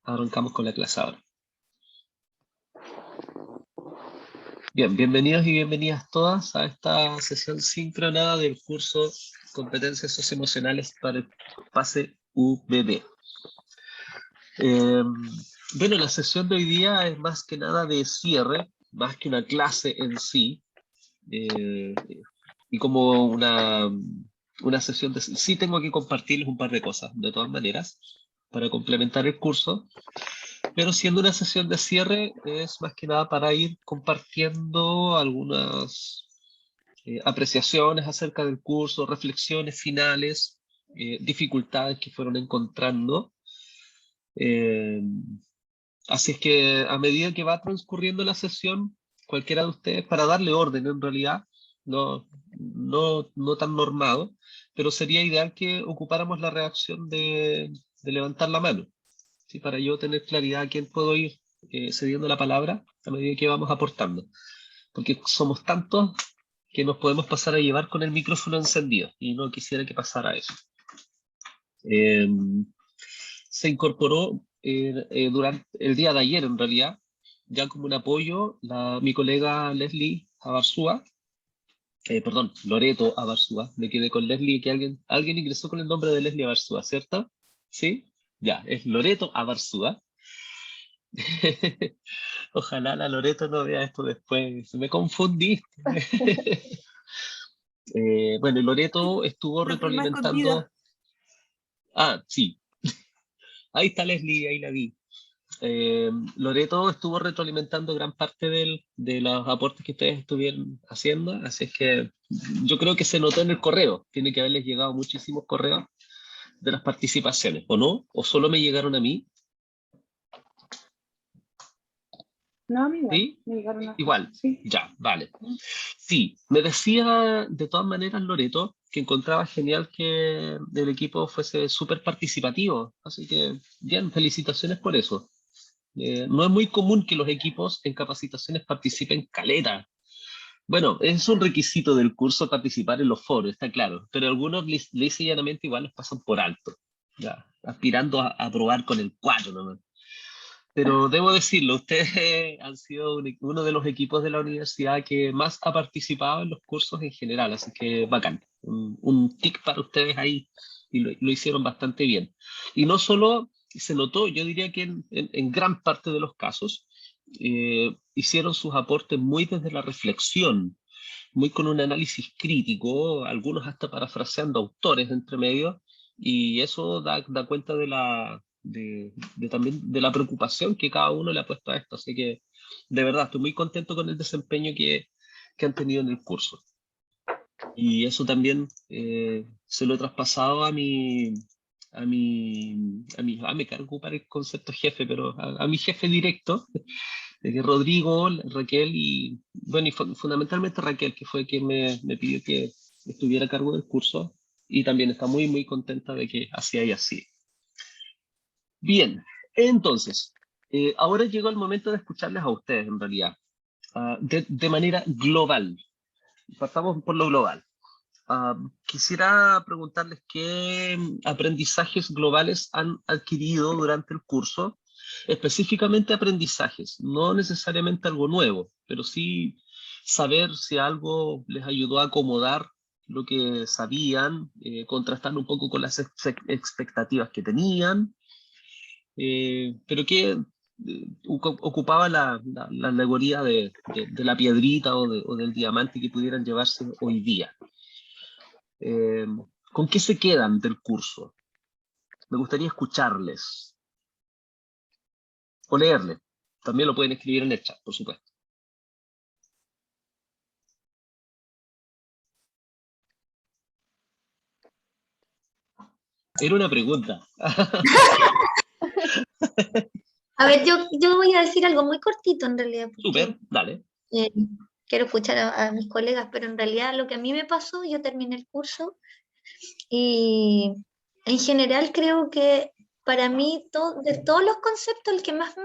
Arrancamos con la clase ahora. Bien, bienvenidos y bienvenidas todas a esta sesión síncrona del curso Competencias Socioemocionales para el PASE UBB. Bueno, la sesión de hoy día es más que nada de cierre, más que una clase en sí, y como una sesión de... Sí tengo que compartirles un par de cosas, de todas maneras, para complementar el curso. Pero siendo una sesión de cierre, es más que nada para ir compartiendo algunas apreciaciones acerca del curso, reflexiones finales, dificultades que fueron encontrando. Así es que a medida que va transcurriendo la sesión, cualquiera de ustedes, para darle orden en realidad, no tan normado, pero sería ideal que ocupáramos la reacción de levantar la mano. ¿Sí? Para yo tener claridad a quién puedo ir cediendo la palabra a medida que vamos aportando. Porque somos tantos que nos podemos pasar a llevar con el micrófono encendido, y no quisiera que pasara eso. Se incorporó durante el día de ayer, en realidad, ya como un apoyo, mi colega Leslie Abarzúa, perdón, Loreto Abarzúa, me quedé con Leslie, que alguien ingresó con el nombre de Leslie Abarzúa, ¿cierto? ¿Sí? Ya, es Loreto Abarzúa. Ojalá la Loreto no vea esto después. Me confundí. Bueno, Loreto estuvo La prima escondida. retroalimentando... Ah, sí. Ahí está Leslie, ahí la vi. Loreto estuvo retroalimentando gran parte de los aportes que ustedes estuvieron haciendo, así es que yo creo que se notó en el correo. Tiene que haberles llegado muchísimos correos de las participaciones, ¿o no? ¿O solo me llegaron a mí? No, a mí igual. ¿Sí? Me llegaron a... Igual, Sí. ya, vale. Sí, me decía de todas maneras Loreto que encontraba genial que el equipo fuese súper participativo, así que bien, felicitaciones por eso. No es muy común que los equipos en capacitaciones participen caleta. Bueno, es un requisito del curso participar en los foros, está claro, pero algunos lisa y llanamente igual los pasan por alto, ya, aspirando a probar con el 4 nomás. Pero debo decirlo, ustedes han sido uno de los equipos de la universidad que más ha participado en los cursos en general, así que bacán. Un tic para ustedes ahí, y lo hicieron bastante bien. Y no solo se notó, yo diría que en gran parte de los casos hicieron sus aportes muy desde la reflexión, muy con un análisis crítico, algunos hasta parafraseando autores entre medio, y eso da cuenta de también de la preocupación que cada uno le ha puesto a esto. Así que, de verdad, estoy muy contento con el desempeño que han tenido en el curso. Y eso también se lo he traspasado me cargo ocupar el concepto jefe, pero a mi jefe directo, Rodrigo, Raquel y, bueno, y fundamentalmente Raquel, que fue quien me pidió que estuviera a cargo del curso, y también está muy, muy contenta de que así haya sido. Bien, entonces, ahora llegó el momento de escucharles a ustedes, en realidad, de manera global. Partamos por lo global. Quisiera preguntarles qué aprendizajes globales han adquirido durante el curso, específicamente aprendizajes, no necesariamente algo nuevo, pero sí saber si algo les ayudó a acomodar lo que sabían, contrastando un poco con las expectativas que tenían, pero que ocupaba la alegoría de la piedrita o del diamante que pudieran llevarse hoy día. ¿Con qué se quedan del curso? Me gustaría escucharles o leerles. También lo pueden escribir en el chat, por supuesto. Era una pregunta. A ver, yo voy a decir algo muy cortito en realidad, porque Súper, dale. quiero escuchar a mis colegas, pero en realidad lo que a mí me pasó, yo terminé el curso y en general creo que para mí de todos los conceptos el que más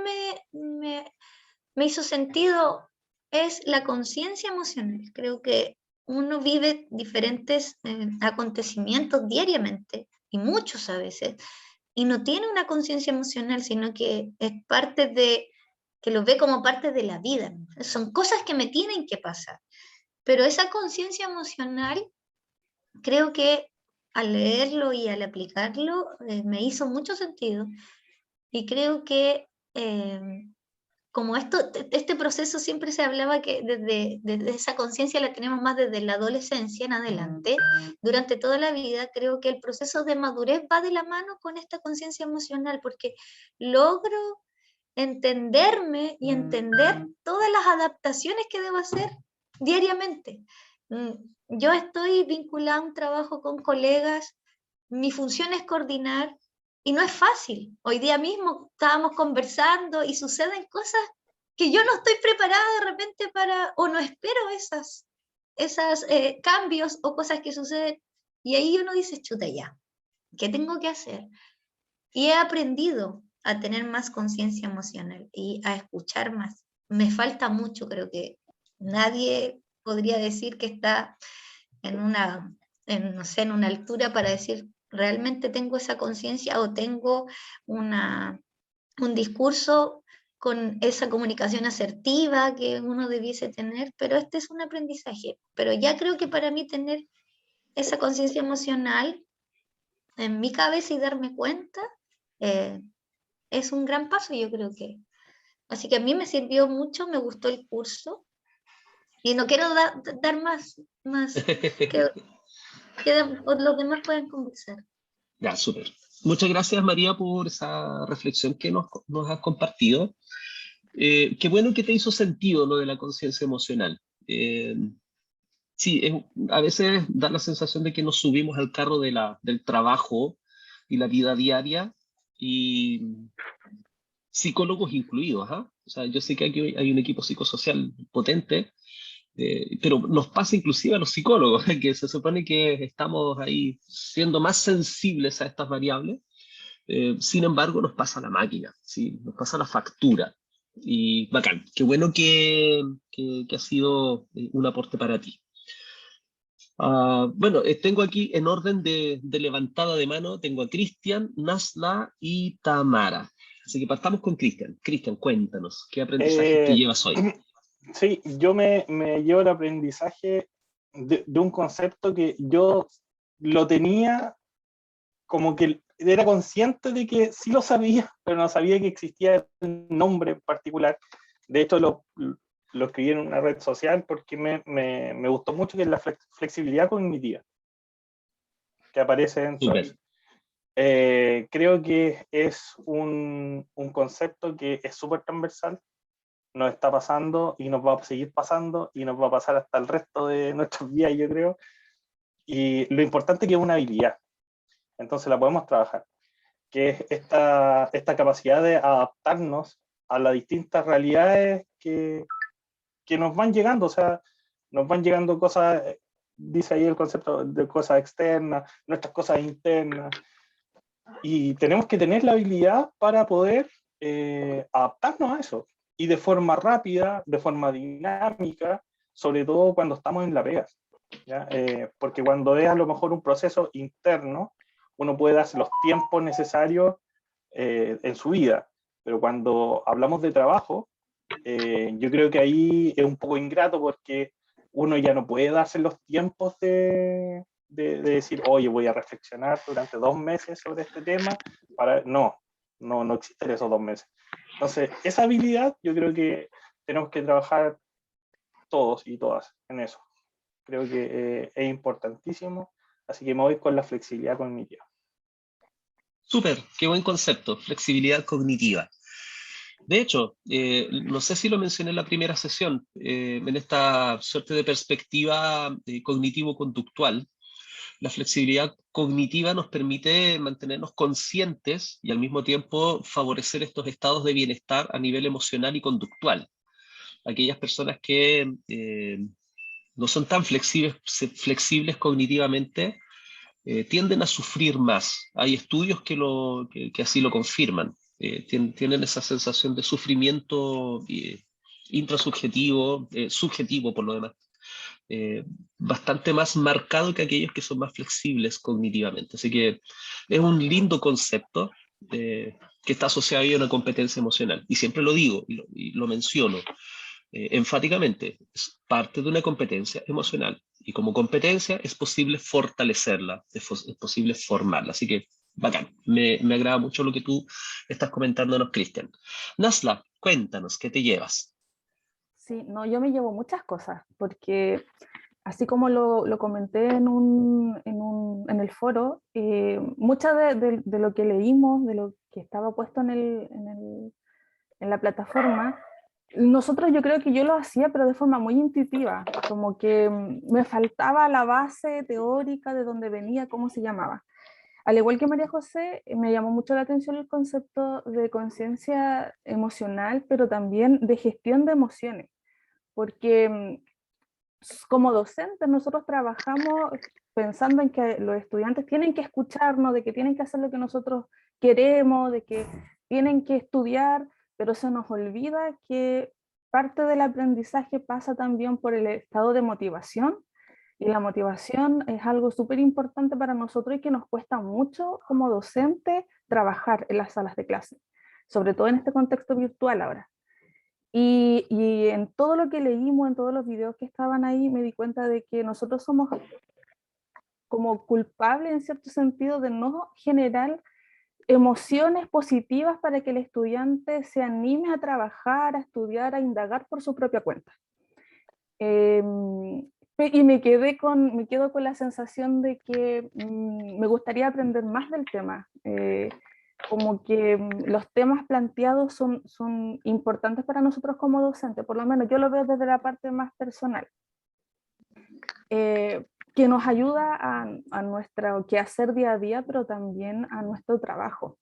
me hizo sentido es la conciencia emocional. Creo que uno vive diferentes acontecimientos diariamente y muchos a veces. y no tiene una conciencia emocional, sino que es parte de, que lo ve como parte de la vida. Son cosas que me tienen que pasar. Pero esa conciencia emocional, creo que al leerlo y al aplicarlo, me hizo mucho sentido. Y creo que como este proceso siempre se hablaba que desde esa conciencia la tenemos más desde la adolescencia en adelante, durante toda la vida, creo que el proceso de madurez va de la mano con esta conciencia emocional, porque logro entenderme y entender todas las adaptaciones que debo hacer diariamente. Yo estoy vinculada a un trabajo con colegas, mi función es coordinar, y no es fácil. Hoy día mismo estábamos conversando y suceden cosas que yo no estoy preparada de repente para, o no espero esas cambios o cosas que suceden. Y ahí uno dice, chuta ya, ¿qué tengo que hacer? Y he aprendido a tener más conciencia emocional y a escuchar más. Me falta mucho, creo que nadie podría decir que está en una, no sé, en una altura para decir, realmente tengo esa conciencia o tengo un discurso con esa comunicación asertiva que uno debiese tener, pero este es un aprendizaje. Pero ya creo que para mí tener esa conciencia emocional en mi cabeza y darme cuenta es un gran paso, yo creo que. Así que a mí me sirvió mucho, me gustó el curso y no quiero dar más que los demás pueden conversar. Ya, súper. Muchas gracias, María, por esa reflexión que nos has compartido. Qué bueno que te hizo sentido lo de la conciencia emocional. Sí, a veces da la sensación de que nos subimos al carro del trabajo y la vida diaria, y psicólogos incluidos, ¿ah? O sea, yo sé que aquí hay un equipo psicosocial potente, pero nos pasa inclusive a los psicólogos, que se supone que estamos ahí siendo más sensibles a estas variables. Sin embargo, nos pasa la máquina, ¿sí? Nos pasa la factura. Y bacán, qué bueno que ha sido un aporte para ti. Bueno, tengo aquí en orden de levantada de mano, tengo a Cristian, Nasla y Tamara. Así que partamos con Cristian. Cristian, cuéntanos, ¿qué aprendizaje te llevas hoy? Sí, yo me llevo el aprendizaje de un concepto que yo lo tenía como que era consciente de que sí lo sabía, pero no sabía que existía un nombre en particular. De hecho, lo escribí en una red social porque me gustó mucho, que es la flexibilidad cognitiva, que aparece dentro de ahí. Creo que es un concepto que es súper transversal, nos está pasando y nos va a seguir pasando y nos va a pasar hasta el resto de nuestros días, yo creo. Y lo importante es que es una habilidad, entonces la podemos trabajar, que es esta capacidad de adaptarnos a las distintas realidades que nos van llegando. O sea, nos van llegando cosas, dice ahí el concepto de cosas externas, nuestras cosas internas, y tenemos que tener la habilidad para poder adaptarnos a eso, y de forma rápida, de forma dinámica, sobre todo cuando estamos en la pega, ¿ya? Porque cuando es a lo mejor un proceso interno, uno puede darse los tiempos necesarios en su vida, pero cuando hablamos de trabajo, yo creo que ahí es un poco ingrato, porque uno ya no puede darse los tiempos de decir, oye, voy a reflexionar durante 2 meses sobre este tema, no existen esos 2 meses. Entonces, esa habilidad yo creo que tenemos que trabajar todos y todas en eso. Creo que es importantísimo, así que me voy con la flexibilidad cognitiva. Súper, qué buen concepto, flexibilidad cognitiva. De hecho, no sé si lo mencioné en la primera sesión, en esta suerte de perspectiva cognitivo-conductual, la flexibilidad cognitiva nos permite mantenernos conscientes y al mismo tiempo favorecer estos estados de bienestar a nivel emocional y conductual. Aquellas personas que no son tan flexibles cognitivamente tienden a sufrir más. Hay estudios que así lo confirman. Tienen esa sensación de sufrimiento intrasubjetivo, subjetivo por lo demás, bastante más marcado que aquellos que son más flexibles cognitivamente. Así que es un lindo concepto. que está asociada a una competencia emocional. Y siempre lo digo y lo menciono enfáticamente, es parte de una competencia emocional. Y como competencia es posible fortalecerla, es posible formarla. Así que, bacán. Me agrada mucho lo que tú estás comentándonos, Cristian. Nasla, cuéntanos, ¿qué te llevas? Sí, no, yo me llevo muchas cosas, porque así como lo comenté en el foro, mucha de lo que leímos, de lo que estaba puesto en la plataforma, nosotros yo creo que yo lo hacía, pero de forma muy intuitiva, como que me faltaba la base teórica de dónde venía, cómo se llamaba. Al igual que María José, me llamó mucho la atención el concepto de conciencia emocional, pero también de gestión de emociones, porque como docentes nosotros trabajamos pensando en que los estudiantes tienen que escucharnos, de que tienen que hacer lo que nosotros queremos, de que tienen que estudiar, pero se nos olvida que parte del aprendizaje pasa también por el estado de motivación, y la motivación es algo súper importante para nosotros y que nos cuesta mucho como docentes trabajar en las salas de clase, sobre todo en este contexto virtual ahora. Y en todo lo que leímos, en todos los videos que estaban ahí, me di cuenta de que nosotros somos como culpables en cierto sentido de no generar emociones positivas para que el estudiante se anime a trabajar, a estudiar, a indagar por su propia cuenta. Y me quedo con la sensación de que me gustaría aprender más del tema. Como que los temas planteados son importantes para nosotros como docentes, por lo menos yo lo veo desde la parte más personal, que nos ayuda a nuestro quehacer día a día, pero también a nuestro trabajo.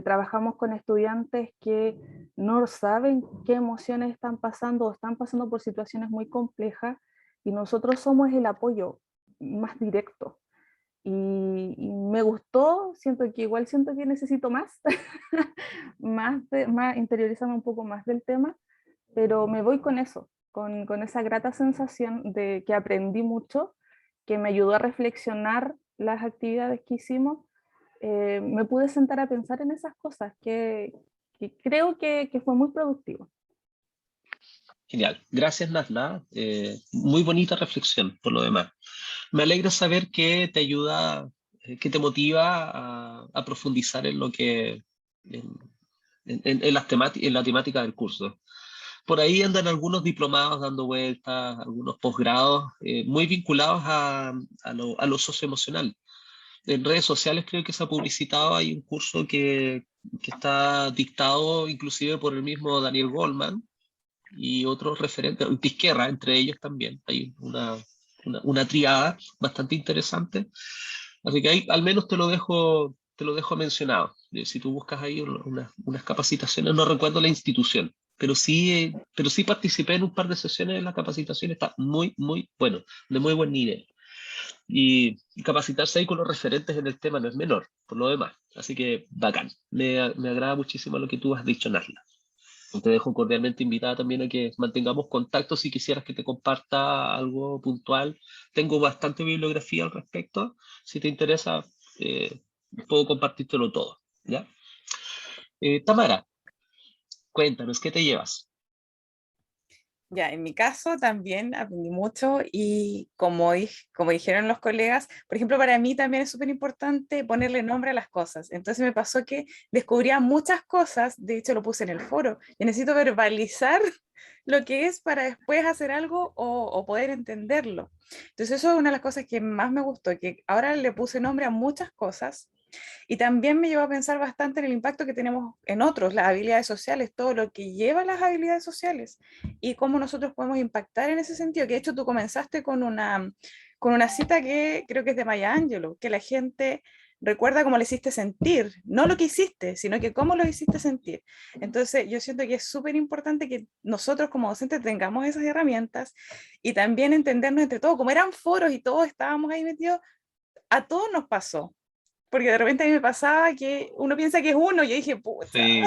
Trabajamos con estudiantes que no saben qué emociones están pasando o están pasando por situaciones muy complejas, y nosotros somos el apoyo más directo. Y me gustó, siento que necesito más, más interiorizarme un poco más del tema, pero me voy con eso, con esa grata sensación de que aprendí mucho, que me ayudó a reflexionar las actividades que hicimos. Me pude sentar a pensar en esas cosas, que creo que fue muy productivo. Genial. Gracias, Nasla. Muy bonita reflexión, por lo demás. Me alegra saber que te ayuda, que te motiva a profundizar en lo que, en en la temática del curso. Por ahí andan algunos diplomados dando vueltas, algunos posgrados, muy vinculados a lo socioemocional. En redes sociales creo que se ha publicitado, hay un curso que está dictado inclusive por el mismo Daniel Goleman y otros referentes, Pizquerra entre ellos también. Hay una triada bastante interesante. Así que ahí al menos te lo dejo mencionado. Si tú buscas ahí unas capacitaciones, no recuerdo la institución, pero sí participé en un par de sesiones de la capacitación, está muy, muy bueno, de muy buen nivel. Y capacitarse ahí con los referentes en el tema no es menor, por lo demás. Así que bacán. Me agrada muchísimo lo que tú has dicho, Nasla. Te dejo cordialmente invitada también a que mantengamos contacto si quisieras que te comparta algo puntual. Tengo bastante bibliografía al respecto. Si te interesa, eh, puedo compartírtelo todo. ¿Ya? Tamara, cuéntanos, ¿qué te llevas? Ya, en mi caso también aprendí mucho y como dijeron los colegas, por ejemplo, para mí también es súper importante ponerle nombre a las cosas. Entonces me pasó que descubría muchas cosas, de hecho lo puse en el foro, y necesito verbalizar lo que es para después hacer algo o poder entenderlo. Entonces eso es una de las cosas que más me gustó, que ahora le puse nombre a muchas cosas. Y también me llevó a pensar bastante en el impacto que tenemos en otros, las habilidades sociales, todo lo que lleva a las habilidades sociales y cómo nosotros podemos impactar en ese sentido. Que de hecho tú comenzaste con una cita que creo que es de Maya Angelou, que la gente recuerda cómo le hiciste sentir, no lo que hiciste, sino que cómo lo hiciste sentir. Entonces yo siento que es súper importante que nosotros como docentes tengamos esas herramientas y también entendernos entre todos, como eran foros y todos estábamos ahí metidos, a todos nos pasó porque de repente a mí me pasaba que uno piensa que es uno, y yo dije, pucha, Sí.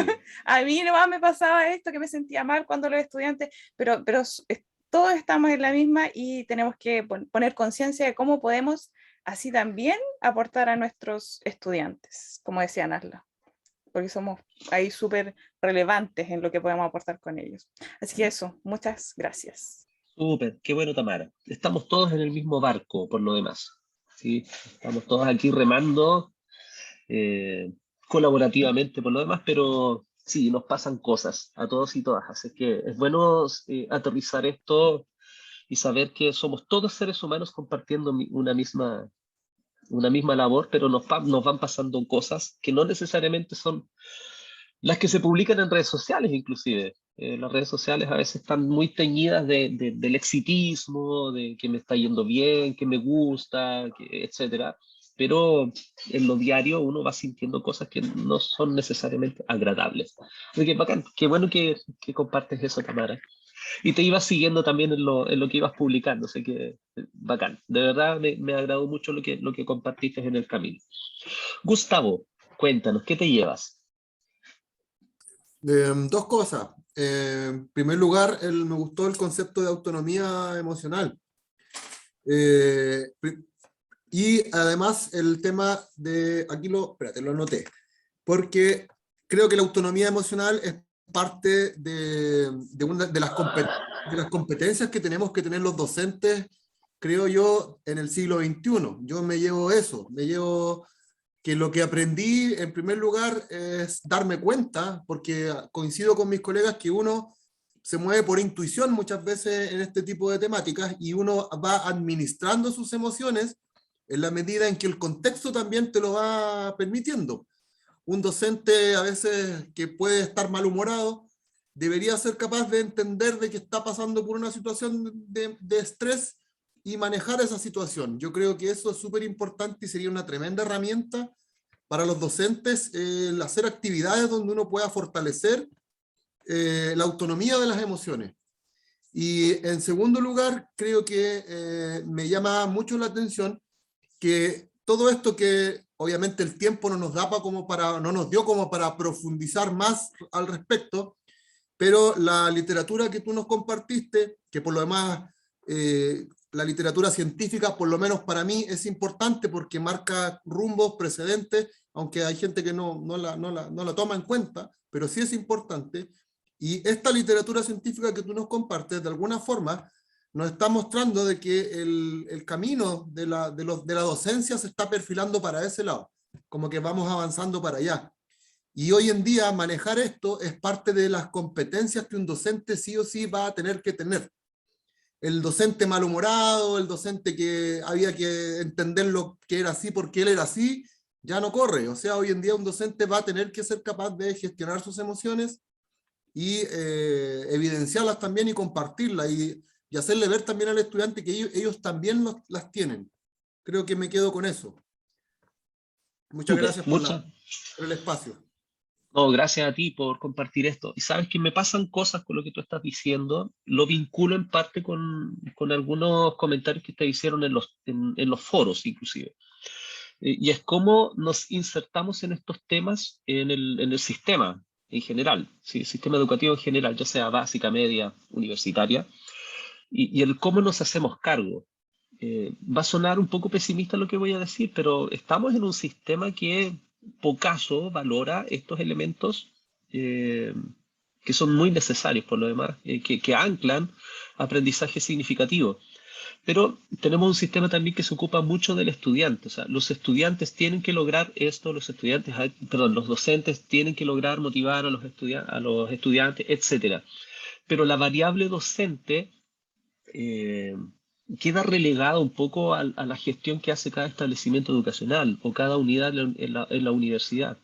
a mí nomás me pasaba esto, que me sentía mal cuando los estudiantes, pero todos estamos en la misma y tenemos que poner conciencia de cómo podemos así también aportar a nuestros estudiantes, como decía Narla. porque somos ahí súper relevantes en lo que podemos aportar con ellos. Así que eso, muchas gracias. Súper, qué bueno, Tamara. Estamos todos en el mismo barco, por lo demás. ¿Sí? Estamos todos aquí remando colaborativamente, por lo demás, pero sí, nos pasan cosas a todos y todas. Así que es bueno aterrizar esto y saber que somos todos seres humanos compartiendo una misma labor, pero nos van pasando cosas que no necesariamente son las que se publican en redes sociales, inclusive. Las redes sociales a veces están muy teñidas del exitismo, de que me está yendo bien, que me gusta, etcétera. Pero en lo diario uno va sintiendo cosas que no son necesariamente agradables. Así que bacán, qué bueno que compartes eso, Tamara. Y te ibas siguiendo también en lo que ibas publicando, así que bacán. De verdad me agradó mucho lo que compartiste en el camino. Gustavo, cuéntanos, ¿qué te llevas? Dos cosas. En primer lugar, me gustó el concepto de autonomía emocional. Y además el tema de, espérate, lo anoté, porque creo que la autonomía emocional es parte de una de las competencias que tenemos que tener los docentes, creo yo, en el siglo XXI. Yo me llevo eso, me llevo que lo que aprendí en primer lugar es darme cuenta, porque coincido con mis colegas que uno se mueve por intuición muchas veces en este tipo de temáticas y uno va administrando sus emociones en la medida en que el contexto también te lo va permitiendo. Un docente a veces que puede estar malhumorado debería ser capaz de entender de que está pasando por una situación de estrés y manejar esa situación. Yo creo que eso es súper importante y sería una tremenda herramienta para los docentes el hacer actividades donde uno pueda fortalecer la autonomía de las emociones. Y en segundo lugar, creo que me llama mucho la atención que todo esto que obviamente el tiempo no nos da no nos dio como para profundizar más al respecto, pero la literatura que tú nos compartiste, que por lo demás la literatura científica, por lo menos para mí, es importante porque marca rumbos, precedentes, aunque hay gente que no la toma en cuenta, pero sí es importante. Y esta literatura científica que tú nos compartes, de alguna forma, nos está mostrando de que el camino de la docencia se está perfilando para ese lado, como que vamos avanzando para allá. Y hoy en día manejar esto es parte de las competencias que un docente sí o sí va a tener que tener. El docente malhumorado, el docente que había que entenderlo que era así porque él era así, ya no corre. O sea, hoy en día un docente va a tener que ser capaz de gestionar sus emociones y evidenciarlas también y compartirlas y hacerle ver también al estudiante que ellos también las tienen. Creo que me quedo con eso. Muchas gracias por el espacio. No, gracias a ti por compartir esto. Y sabes que me pasan cosas con lo que tú estás diciendo, lo vinculo en parte con algunos comentarios que te hicieron en los foros inclusive. Y es cómo nos insertamos en estos temas en el sistema en general, ¿sí? El sistema educativo en general, ya sea básica, media, universitaria, y el cómo nos hacemos cargo. Va a sonar un poco pesimista lo que voy a decir, pero estamos en un sistema que pocaso valora estos elementos que son muy necesarios por lo demás, que anclan aprendizaje significativo. Pero tenemos un sistema también que se ocupa mucho del estudiante. O sea, los estudiantes tienen que lograr esto, los docentes tienen que lograr motivar a los estudiantes, etc. Pero la variable docente queda relegada un poco a la gestión que hace cada establecimiento educacional o cada unidad en la universidad.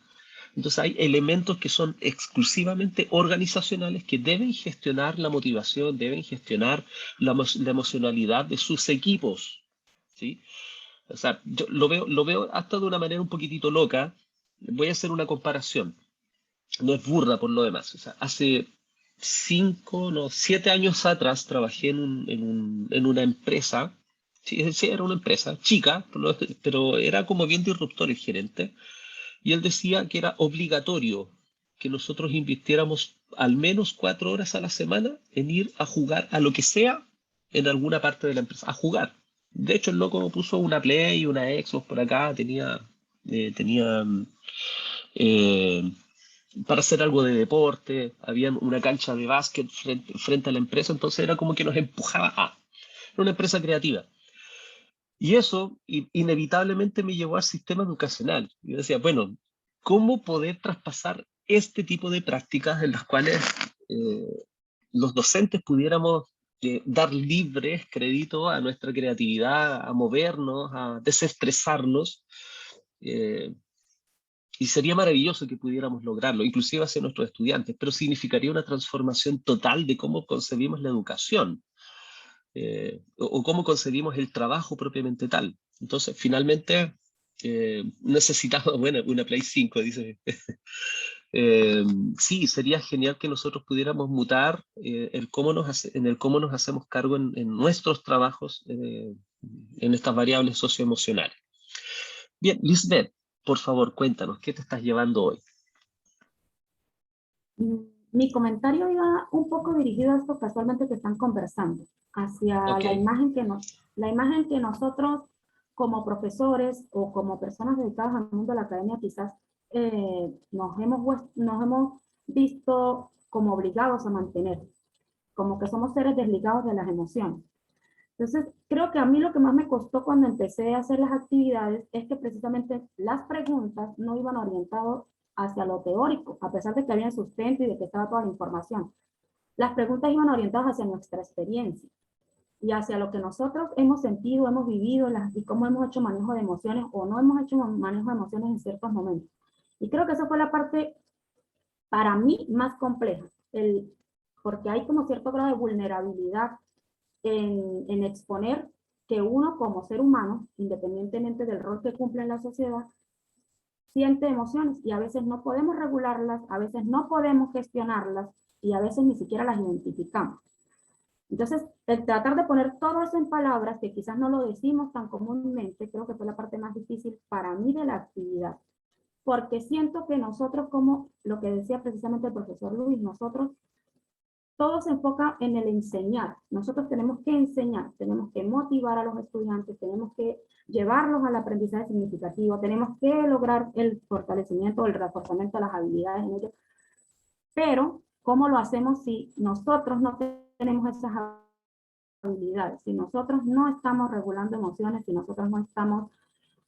Entonces hay elementos que son exclusivamente organizacionales que deben gestionar la motivación, deben gestionar la emocionalidad de sus equipos, ¿sí? O sea, yo lo veo hasta de una manera un poquitito loca. Voy a hacer una comparación. No es burda por lo demás. O sea, hace 7 años atrás trabajé en una empresa. Sí, era una empresa chica, pero era como bien disruptor el gerente. Y él decía que era obligatorio que nosotros invirtiéramos al menos 4 horas a la semana en ir a jugar a lo que sea en alguna parte de la empresa, a jugar. De hecho, el loco puso una Play y una Xbox por acá, tenía eh, para hacer algo de deporte, había una cancha de básquet frente a la empresa, entonces era como que nos empujaba a una empresa creativa. Y eso inevitablemente me llevó al sistema educacional. Yo decía, bueno, ¿cómo poder traspasar este tipo de prácticas en las cuales los docentes pudiéramos dar libres crédito a nuestra creatividad, a movernos, a desestresarnos? Y sería maravilloso que pudiéramos lograrlo, inclusive hacia nuestros estudiantes, pero significaría una transformación total de cómo concebimos la educación, o cómo concebimos el trabajo propiamente tal. Entonces, finalmente, necesitamos, bueno, una Play 5, dice. Sí, sería genial que nosotros pudiéramos mutar en el cómo nos hacemos cargo en nuestros trabajos, en estas variables socioemocionales. Bien, Lisbeth, por favor, cuéntanos, ¿qué te estás llevando hoy? Mi comentario iba un poco dirigido a esto casualmente que están conversando, hacia Okay. la imagen que nosotros como profesores o como personas dedicadas al mundo de la academia quizás nos hemos visto como obligados a mantener, como que somos seres desligados de las emociones. Entonces, creo que a mí lo que más me costó cuando empecé a hacer las actividades es que precisamente las preguntas no iban orientadas hacia lo teórico, a pesar de que había sustento y de que estaba toda la información. Las preguntas iban orientadas hacia nuestra experiencia y hacia lo que nosotros hemos sentido, hemos vivido y cómo hemos hecho manejo de emociones o no hemos hecho manejo de emociones en ciertos momentos. Y creo que esa fue la parte para mí más compleja, porque hay como cierto grado de vulnerabilidad en exponer que uno como ser humano, independientemente del rol que cumple en la sociedad, siente emociones y a veces no podemos regularlas, a veces no podemos gestionarlas y a veces ni siquiera las identificamos. Entonces, el tratar de poner todo eso en palabras, que quizás no lo decimos tan comúnmente, creo que fue la parte más difícil para mí de la actividad, porque siento que nosotros, como lo que decía precisamente el profesor Luis, nosotros todo se enfoca en el enseñar. Nosotros tenemos que enseñar, tenemos que motivar a los estudiantes, tenemos que llevarlos al aprendizaje significativo, tenemos que lograr el fortalecimiento, el reforzamiento de las habilidades en ellos. Pero, ¿cómo lo hacemos si nosotros no tenemos esas habilidades? Si nosotros no estamos regulando emociones, si nosotros no estamos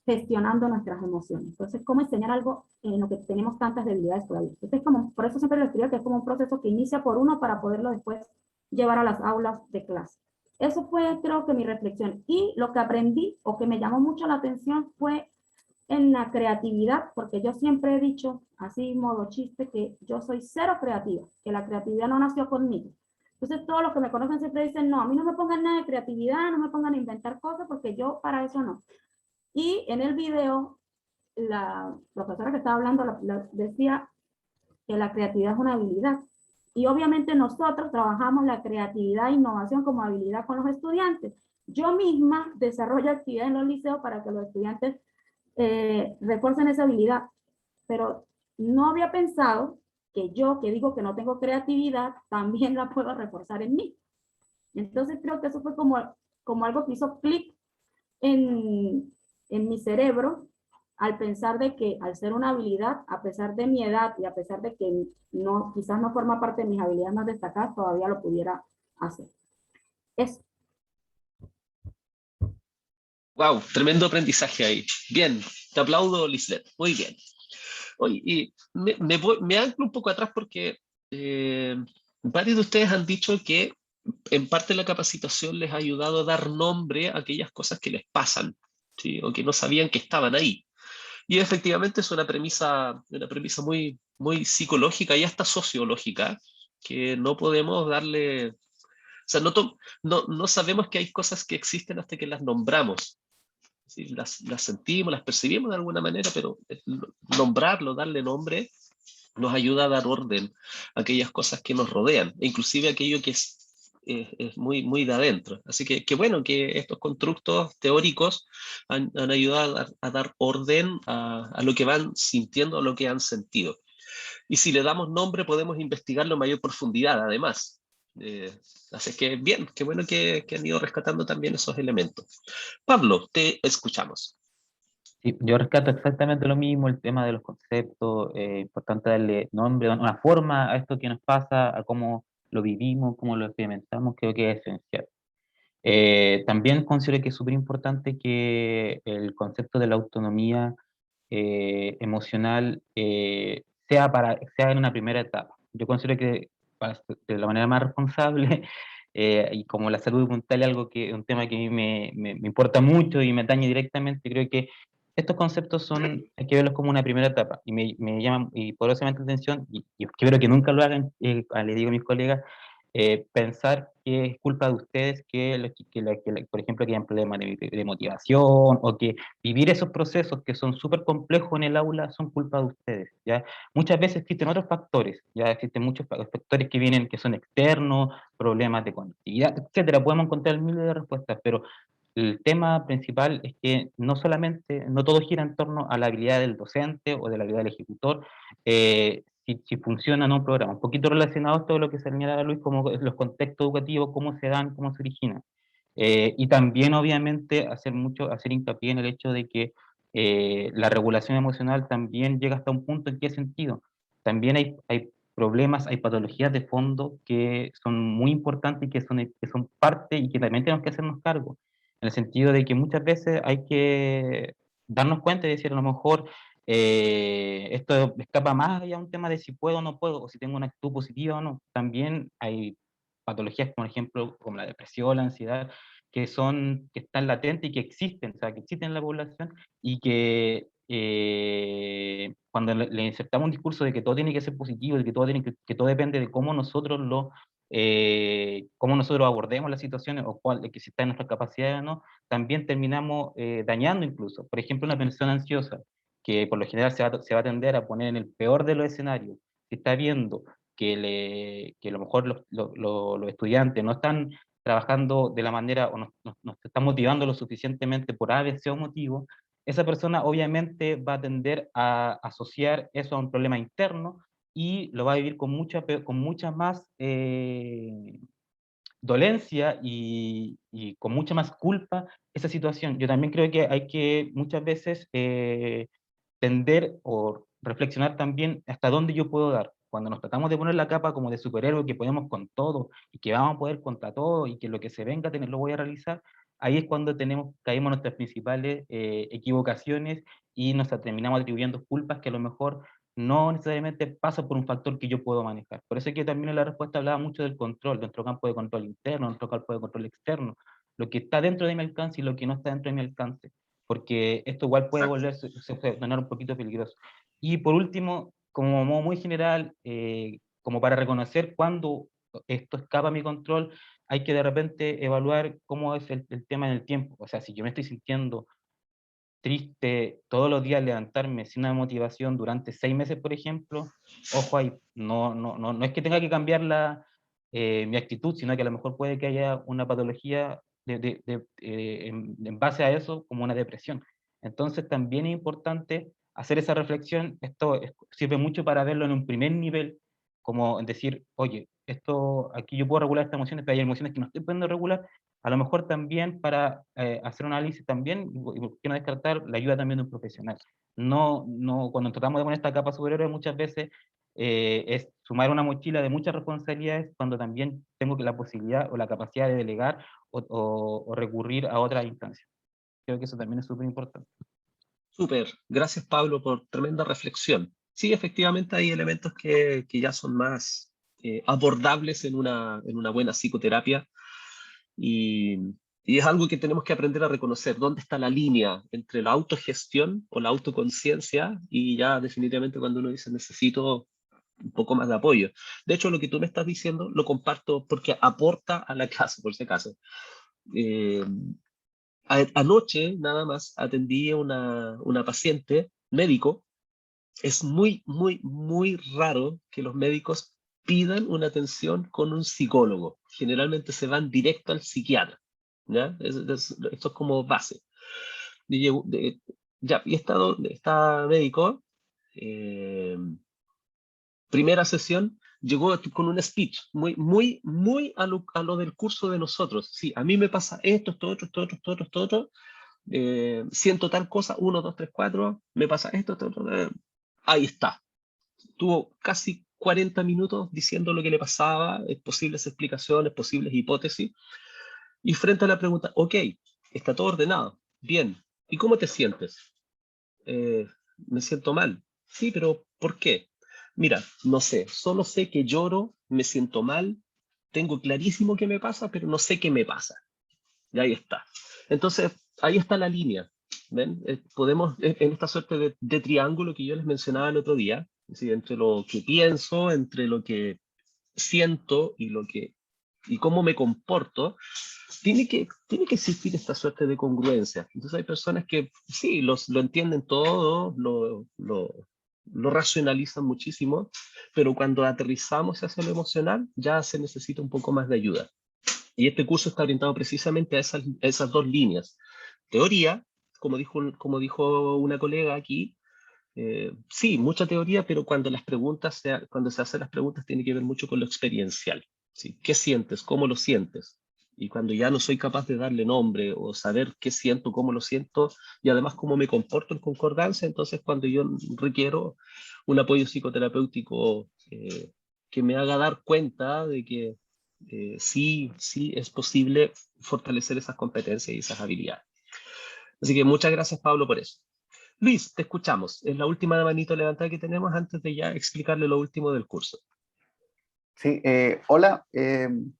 gestionando nuestras emociones. Entonces, ¿cómo enseñar algo en lo que tenemos tantas debilidades todavía? Entonces, por eso siempre lo escribo que es como un proceso que inicia por uno para poderlo después llevar a las aulas de clase. Eso fue, creo que, mi reflexión. Y lo que aprendí o que me llamó mucho la atención fue en la creatividad, porque yo siempre he dicho, así modo chiste, que yo soy cero creativa, que la creatividad no nació conmigo. Entonces, todos los que me conocen siempre dicen, no, a mí no me pongan nada de creatividad, no me pongan a inventar cosas, porque yo para eso no. Y en el video, la profesora que estaba hablando decía que la creatividad es una habilidad. Y obviamente nosotros trabajamos la creatividad e innovación como habilidad con los estudiantes. Yo misma desarrollo actividades en los liceos para que los estudiantes refuercen esa habilidad. Pero no había pensado que yo, que digo que no tengo creatividad, también la puedo reforzar en mí. Entonces creo que eso fue como algo que hizo clic en mi cerebro al pensar de que al ser una habilidad, a pesar de mi edad y a pesar de que no, quizás no forma parte de mis habilidades más destacadas, todavía lo pudiera hacer. Eso. Wow, tremendo aprendizaje ahí. Bien, te aplaudo, Lisbeth. Muy bien. Oye, y me anclo un poco atrás porque varios de ustedes han dicho que en parte la capacitación les ha ayudado a dar nombre a aquellas cosas que les pasan, ¿sí? O que no sabían que estaban ahí. Y efectivamente es una premisa muy, muy psicológica y hasta sociológica, que no podemos darle... O sea, no sabemos que hay cosas que existen hasta que las nombramos. ¿Sí? Las sentimos, las percibimos de alguna manera, pero nombrarlo, darle nombre, nos ayuda a dar orden a aquellas cosas que nos rodean, e inclusive aquello que es muy, muy de adentro. Así que qué bueno que estos constructos teóricos han ayudado a dar orden a lo que van sintiendo, a lo que han sentido. Y si le damos nombre, podemos investigarlo en mayor profundidad, además. Así que bien, qué bueno que han ido rescatando también esos elementos. Pablo, te escuchamos. Sí, yo rescato exactamente lo mismo, el tema de los conceptos, importante darle nombre, una forma a esto que nos pasa, a cómo lo vivimos, cómo lo experimentamos, creo que es esencial. También considero que es súper importante que el concepto de la autonomía emocional sea en una primera etapa. Yo considero que de la manera más responsable, y como la salud mental es un tema que a mí me importa mucho y me atañe directamente, creo que estos conceptos hay que verlos como una primera etapa, y me llaman y poderosamente la atención, y espero que nunca lo hagan, le digo a mis colegas, pensar que es culpa de ustedes por ejemplo, que hayan problemas de motivación, o que vivir esos procesos que son súper complejos en el aula son culpa de ustedes, ¿ya? Muchas veces existen otros factores, ya existen muchos factores que son externos, problemas de conectividad, etcétera. Podemos encontrar miles de respuestas, pero el tema principal es que no todo gira en torno a la habilidad del docente o de la habilidad del ejecutor, si funciona o no un programa. Un poquito relacionado a todo lo que señalaba Luis, como los contextos educativos, cómo se dan, cómo se originan. Y también, obviamente, hacer hincapié en el hecho de que la regulación emocional también llega hasta un punto. ¿En qué sentido? También hay problemas, hay patologías de fondo que son muy importantes y que son parte y que también tenemos que hacernos cargo, en el sentido de que muchas veces hay que darnos cuenta y decir, a lo mejor esto escapa más allá de un tema de si puedo o no puedo, o si tengo una actitud positiva o no. También hay patologías, por ejemplo, como la depresión, la ansiedad, que están latentes y que existen, o sea, que existen en la población, y que cuando le insertamos un discurso de que todo tiene que ser positivo, de que todo depende de cómo nosotros abordemos las situaciones, o que si está en nuestras capacidades o no, también terminamos dañando incluso. Por ejemplo, una persona ansiosa, que por lo general se va a tender a poner en el peor de los escenarios, si está viendo que a lo mejor los estudiantes no están trabajando de la manera, o no se están motivando lo suficientemente por A, B, C o motivo, esa persona obviamente va a tender a asociar eso a un problema interno, y lo va a vivir con mucha más dolencia y con mucha más culpa esa situación. Yo también creo que hay que muchas veces tender o reflexionar también hasta dónde yo puedo dar. Cuando nos tratamos de poner la capa como de superhéroe, que podemos con todo y que vamos a poder contra todo y que lo que se venga lo voy a realizar, ahí es cuando caemos en nuestras principales equivocaciones, y nos terminamos atribuyendo culpas que a lo mejor no necesariamente pasa por un factor que yo puedo manejar. Por eso es que también en la respuesta hablaba mucho del control, nuestro campo de control interno, nuestro campo de control externo, lo que está dentro de mi alcance y lo que no está dentro de mi alcance, porque esto igual puede tornar un poquito peligroso. Y por último, como modo muy general, como para reconocer cuando esto escapa a mi control, hay que de repente evaluar cómo es el tema en el tiempo. O sea, si yo me estoy sintiendo triste todos los días, levantarme sin una motivación durante 6 meses, por ejemplo, ojo ahí, no es que tenga que cambiar mi actitud, sino que a lo mejor puede que haya una patología en base a eso, como una depresión. Entonces también es importante hacer esa reflexión. Sirve mucho para verlo en un primer nivel, como decir, oye, aquí yo puedo regular estas emociones, pero hay emociones que no estoy pudiendo regular. A lo mejor también para hacer un análisis también, y por qué no descartar la ayuda también de un profesional. Cuando tratamos de poner esta capa superior, muchas veces es sumar una mochila de muchas responsabilidades, cuando también tengo la posibilidad o la capacidad de delegar o recurrir a otras instancias. Creo que eso también es súper importante. Súper, gracias Pablo por tremenda reflexión. Sí, efectivamente hay elementos que ya son más abordables en una buena psicoterapia, y es algo que tenemos que aprender a reconocer, dónde está la línea entre la autogestión o la autoconciencia, y ya definitivamente cuando uno dice necesito un poco más de apoyo. De hecho, lo que tú me estás diciendo lo comparto porque aporta a la clase, por si acaso. Eh, Anoche nada más atendí a una paciente médico. Es muy, muy, muy raro que los médicos pidan una atención con un psicólogo. Generalmente se van directo al psiquiatra, ¿ya? Esto es como base. Y esta médico, eh, primera sesión, llegó con un speech muy, muy, muy a lo del curso de nosotros. Sí, a mí me pasa esto, esto otro, esto otro, esto otro, esto otro. siento tal cosa, 1, 2, 3, 4, me pasa esto, ahí está. Tuvo casi 40 minutos diciendo lo que le pasaba, posibles explicaciones, posibles hipótesis, y frente a la pregunta, ok, está todo ordenado, bien, ¿y cómo te sientes? Me siento mal. Sí, pero ¿por qué? Mira, no sé, solo sé que lloro, me siento mal, tengo clarísimo qué me pasa, pero no sé qué me pasa. Y ahí está. Entonces, ahí está la línea. ¿Ven? Podemos, en esta suerte de triángulo que yo les mencionaba el otro día, es decir, entre lo que pienso, entre lo que siento y cómo me comporto, tiene que existir esta suerte de congruencia. Entonces hay personas que sí, lo entienden todo, lo racionalizan muchísimo, pero cuando aterrizamos hacia lo emocional, ya se necesita un poco más de ayuda. Y este curso está orientado precisamente a esas dos líneas. Teoría, como dijo una colega aquí, sí, mucha teoría, pero cuando se hacen las preguntas tiene que ver mucho con lo experiencial. ¿Sí? ¿Qué sientes? ¿Cómo lo sientes? Y cuando ya no soy capaz de darle nombre o saber qué siento, cómo lo siento y además cómo me comporto en concordancia, entonces cuando yo requiero un apoyo psicoterapéutico que me haga dar cuenta de que sí, sí es posible fortalecer esas competencias y esas habilidades. Así que muchas gracias, Pablo, por eso. Luis, te escuchamos. Es la última manito levantada que tenemos antes de ya explicarle lo último del curso. Sí, hola.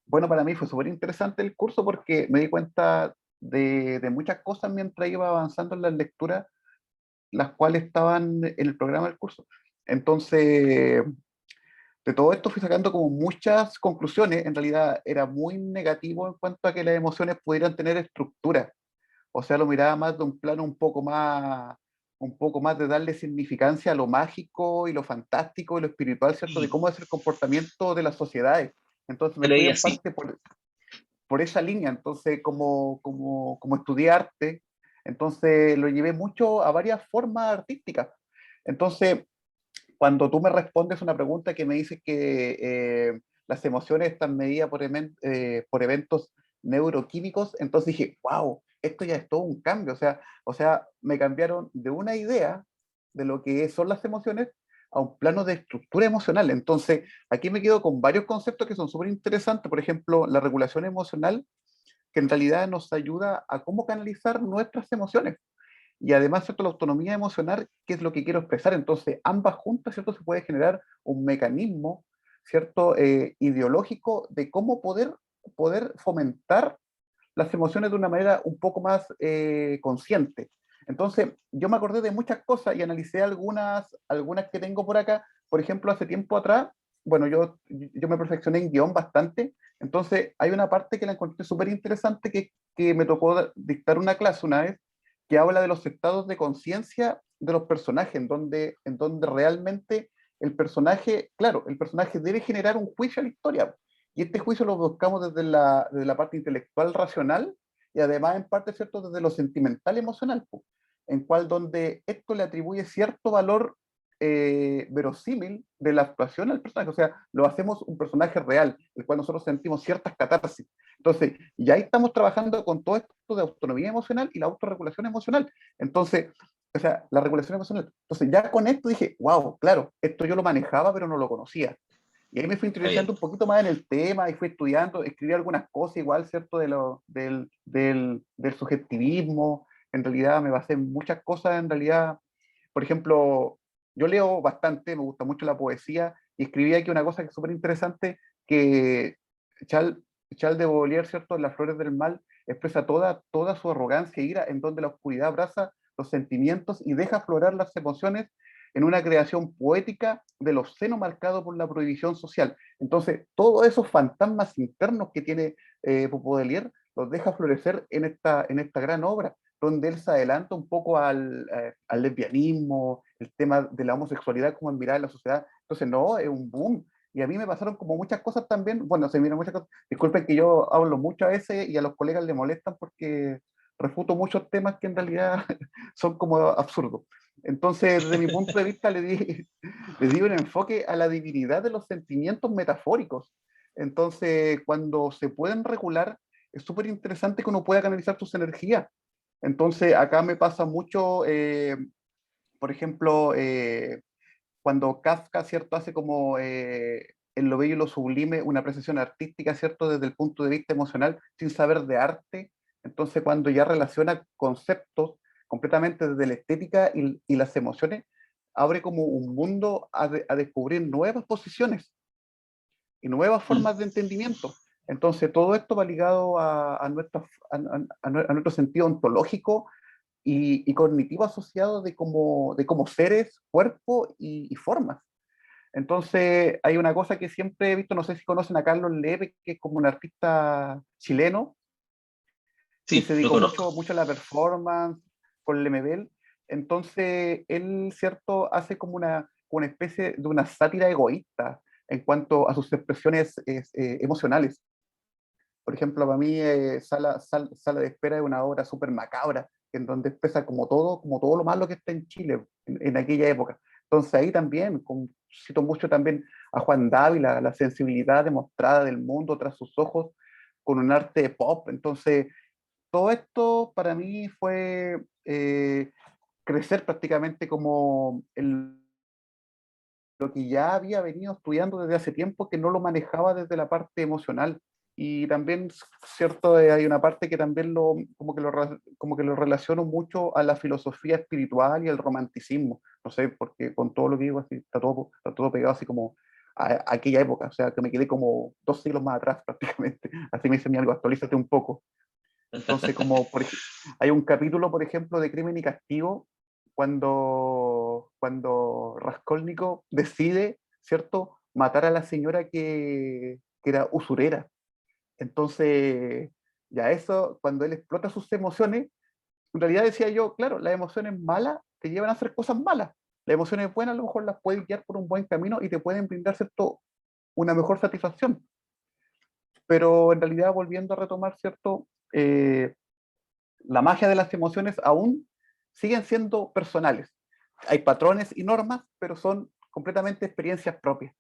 Bueno, para mí fue súper interesante el curso porque me di cuenta de muchas cosas mientras iba avanzando en las lecturas, las cuales estaban en el programa del curso. Entonces, de todo esto fui sacando como muchas conclusiones. En realidad era muy negativo en cuanto a que las emociones pudieran tener estructura. O sea, lo miraba más de un plano un poco más de darle significancia a lo mágico y lo fantástico y lo espiritual, ¿cierto? De cómo es el comportamiento de las sociedades. Entonces Te me fui leí en así. parte por esa línea. Entonces, como estudié arte, entonces lo llevé mucho a varias formas artísticas. Entonces, cuando tú me respondes una pregunta que me dice que las emociones están medidas por eventos neuroquímicos, entonces dije, wow, esto ya es todo un cambio. O sea, me cambiaron de una idea de lo que son las emociones a un plano de estructura emocional. Entonces, aquí me quedo con varios conceptos que son súper interesantes. Por ejemplo, la regulación emocional, que en realidad nos ayuda a cómo canalizar nuestras emociones y además, ¿cierto? La autonomía emocional, que es lo que quiero expresar. Entonces, ambas juntas, ¿cierto? Se puede generar un mecanismo, ¿cierto? Ideológico de cómo poder fomentar las emociones de una manera un poco más consciente. Entonces, yo me acordé de muchas cosas y analicé algunas que tengo por acá. Por ejemplo, hace tiempo atrás, bueno, yo me perfeccioné en guión bastante, entonces hay una parte que la encontré súper interesante que me tocó dictar una clase una vez, que habla de los estados de conciencia de los personajes, en donde realmente el personaje, claro, el personaje debe generar un juicio a la historia, y este juicio lo buscamos desde la parte intelectual, racional, y además en parte, ¿cierto?, desde lo sentimental, emocional, po, en cual donde esto le atribuye cierto valor verosímil de la actuación al personaje. O sea, lo hacemos un personaje real, el cual nosotros sentimos ciertas catarsis. Entonces, ya ahí estamos trabajando con todo esto de autonomía emocional y la autorregulación emocional. Entonces, o sea, la regulación emocional. Entonces, ya con esto dije, wow, claro, esto yo lo manejaba, pero no lo conocía. Y ahí me fui Está bien. interesando un poquito más en el tema y fui estudiando, escribí algunas cosas igual, ¿cierto? Del subjetivismo. En realidad me basé en muchas cosas, en realidad. Por ejemplo, yo leo bastante, me gusta mucho la poesía, y escribí aquí una cosa que es súper interesante, que Charles, Charles de Baudelaire, ¿cierto? En Las flores del mal, expresa toda su arrogancia e ira, en donde la oscuridad abraza los sentimientos y deja aflorar las emociones en una creación poética del obsceno marcado por la prohibición social. Entonces, todos esos fantasmas internos que tiene Baudelaire los deja florecer en esta gran obra, donde él se adelanta un poco al lesbianismo, el tema de la homosexualidad, como en mirar la sociedad. Entonces, no, es un boom. Y a mí me pasaron como muchas cosas también. Bueno, se miran muchas cosas. Disculpen que yo hablo mucho a veces y a los colegas les molestan porque refuto muchos temas que en realidad son como absurdos. Entonces, desde mi punto de vista, le di un enfoque a la divinidad de los sentimientos metafóricos. Entonces, cuando se pueden regular, es súper interesante que uno pueda canalizar sus energías. Entonces, acá me pasa mucho, por ejemplo, cuando Kafka, ¿cierto?, hace como en lo bello y lo sublime una apreciación artística, ¿cierto?, desde el punto de vista emocional, sin saber de arte. Entonces, cuando ya relaciona conceptos completamente desde la estética y las emociones, abre como un mundo a descubrir nuevas posiciones y nuevas formas de entendimiento. Entonces, todo esto va ligado a nuestro sentido ontológico y cognitivo asociado de como seres, cuerpo y formas. Entonces, hay una cosa que siempre he visto, no sé si conocen a Carlos Leve, que es como un artista chileno, que Sí, se lo dedicó conozco. mucho a la performance con Lemebel. Entonces, él, ¿cierto?, hace como una especie de una sátira egoísta en cuanto a sus expresiones emocionales. Por ejemplo, para mí, Sala de Espera es una obra súper macabra, en donde expresa como todo lo malo que está en Chile en aquella época. Entonces ahí también, cito mucho también a Juan Dávila, la sensibilidad demostrada del mundo tras sus ojos, con un arte pop. Entonces, todo esto para mí fue crecer prácticamente como lo que ya había venido estudiando desde hace tiempo, que no lo manejaba desde la parte emocional. Y también, cierto, hay una parte que también como que lo relaciono mucho a la filosofía espiritual y al romanticismo. No sé, porque con todo lo que digo, así, está todo pegado así como a aquella época. O sea, que me quedé como 2 siglos más atrás prácticamente. Así me dice mi algo, actualízate un poco. Entonces, hay un capítulo, por ejemplo, de Crimen y Castigo, cuando Raskolnikov decide, ¿cierto?, matar a la señora que era usurera. Entonces, ya eso, cuando él explota sus emociones, en realidad decía yo, claro, las emociones malas te llevan a hacer cosas malas. Las emociones buenas a lo mejor las pueden guiar por un buen camino y te pueden brindar, ¿cierto?, una mejor satisfacción. Pero en realidad, volviendo a retomar, ¿cierto?, la magia de las emociones aún siguen siendo personales. Hay patrones y normas, pero son completamente experiencias propias.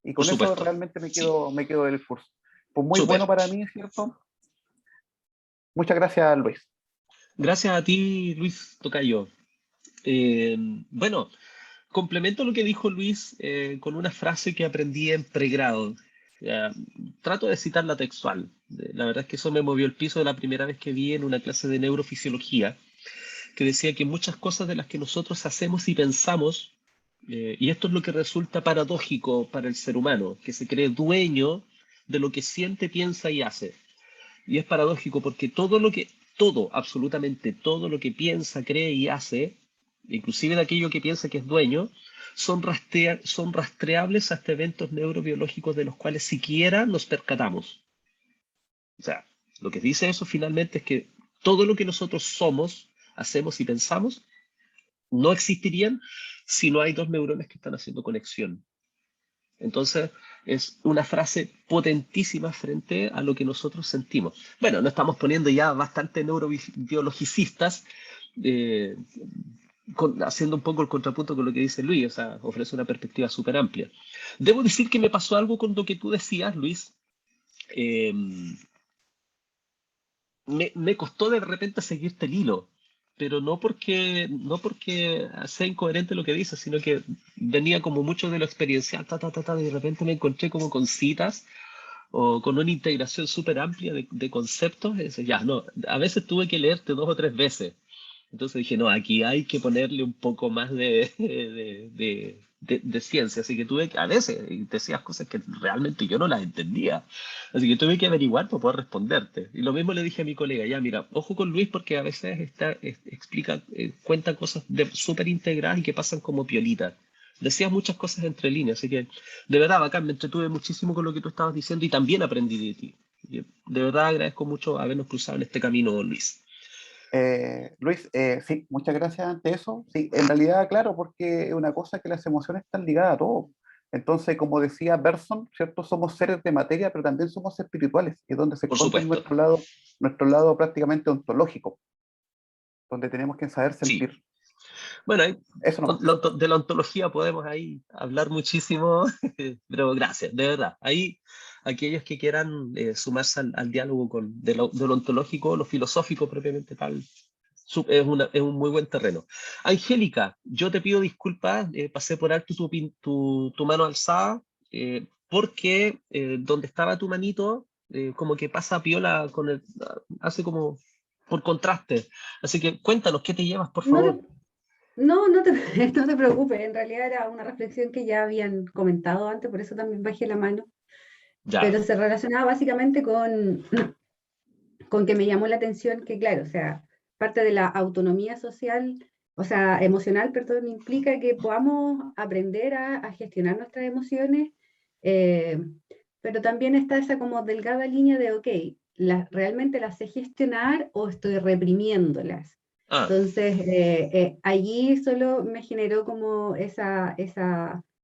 Y Por con eso supuesto. realmente Sí, me quedo del curso. Pues muy súper. bueno para mí, ¿cierto? Muchas gracias, Luis. Gracias a ti, Luis Tocayo. Eh, bueno, complemento lo que dijo Luis con una frase que aprendí en pregrado. Ya, trato de citarla textual. La verdad es que eso me movió el piso de la primera vez que vi en una clase de neurofisiología, que decía que muchas cosas de las que nosotros hacemos y pensamos, y esto es lo que resulta paradójico para el ser humano, que se cree dueño de lo que siente, piensa y hace. Y es paradójico porque todo, absolutamente todo lo que piensa, cree y hace, inclusive de aquello que piensa que es dueño, son rastreables hasta eventos neurobiológicos de los cuales siquiera nos percatamos. O sea, lo que dice eso finalmente es que todo lo que nosotros somos, hacemos y pensamos no existirían si no hay dos neuronas que están haciendo conexión. Entonces, es una frase potentísima frente a lo que nosotros sentimos. Bueno, nos estamos poniendo ya bastante neurobiologicistas, eh, haciendo un poco el contrapunto con lo que dice Luis, o sea, ofrece una perspectiva súper amplia. Debo decir que me pasó algo con lo que tú decías, Luis. Eh, me costó de repente seguirte el hilo, pero no porque sea incoherente lo que dices, sino que venía como mucho de lo experiencial, y de repente me encontré como con citas o con una integración súper amplia de conceptos. Y dices, ya, no, a veces tuve que leerte 2 o 3 veces. Entonces dije, no, aquí hay que ponerle un poco más de ciencia. Así que tuve que, a veces, y decías cosas que realmente yo no las entendía. Así que tuve que averiguar para poder responderte. Y lo mismo le dije a mi colega, ya, mira, ojo con Luis porque a veces explica, cuenta cosas súper integradas y que pasan como piolitas. Decías muchas cosas entre líneas, así que de verdad, bacán, me entretuve muchísimo con lo que tú estabas diciendo y también aprendí de ti. De verdad agradezco mucho habernos cruzado en este camino, Luis. Luis, sí, muchas gracias ante eso. Sí, en realidad, claro, porque es una cosa que las emociones están ligadas a todo. Entonces, como decía Bergson, ¿cierto? Somos seres de materia, pero también somos espirituales, y es donde se Por encuentra supuesto. nuestro lado prácticamente ontológico, donde tenemos que saber Sí. sentir. Bueno, Eso nomás. de la ontología podemos ahí hablar muchísimo, pero gracias, de verdad. Ahí, aquellos que quieran sumarse al diálogo de lo ontológico, lo filosófico propiamente tal, Es un muy buen terreno. Angélica, yo te pido disculpas, pasé por alto tu mano alzada, porque donde estaba tu manito, como que pasa piola con hace como por contraste. Así que cuéntanos, ¿qué te llevas, por No favor? te, no te, no te preocupes, en realidad era una reflexión que ya habían comentado antes, por eso también bajé la mano, Ya. pero se relacionaba básicamente con que me llamó la atención que, claro, o sea, parte de la autonomía social, o sea, emocional, perdón, implica que podamos aprender a gestionar nuestras emociones, eh, pero también está esa como delgada línea de, ok, ¿realmente las sé gestionar o estoy reprimiéndolas? Ah, Entonces, allí solo me generó como esa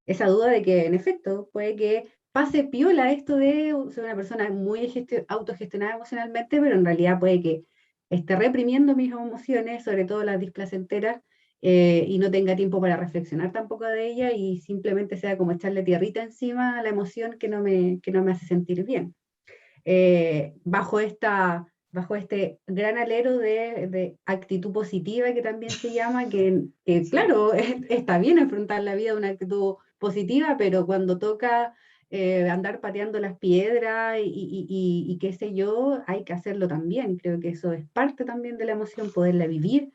duda de que, en efecto, puede que pase piola esto de ser una persona muy autogestionada emocionalmente, pero en realidad puede que esté reprimiendo mis emociones, sobre todo las displacenteras, y no tenga tiempo para reflexionar tampoco de ella y simplemente sea como echarle tierrita encima a la emoción que no me hace sentir bien. Bajo este gran alero de actitud positiva que también se llama, que claro, está bien enfrentar la vida de una actitud positiva, pero cuando toca andar pateando las piedras y qué sé yo, hay que hacerlo también. Creo que eso es parte también de la emoción, poderla vivir,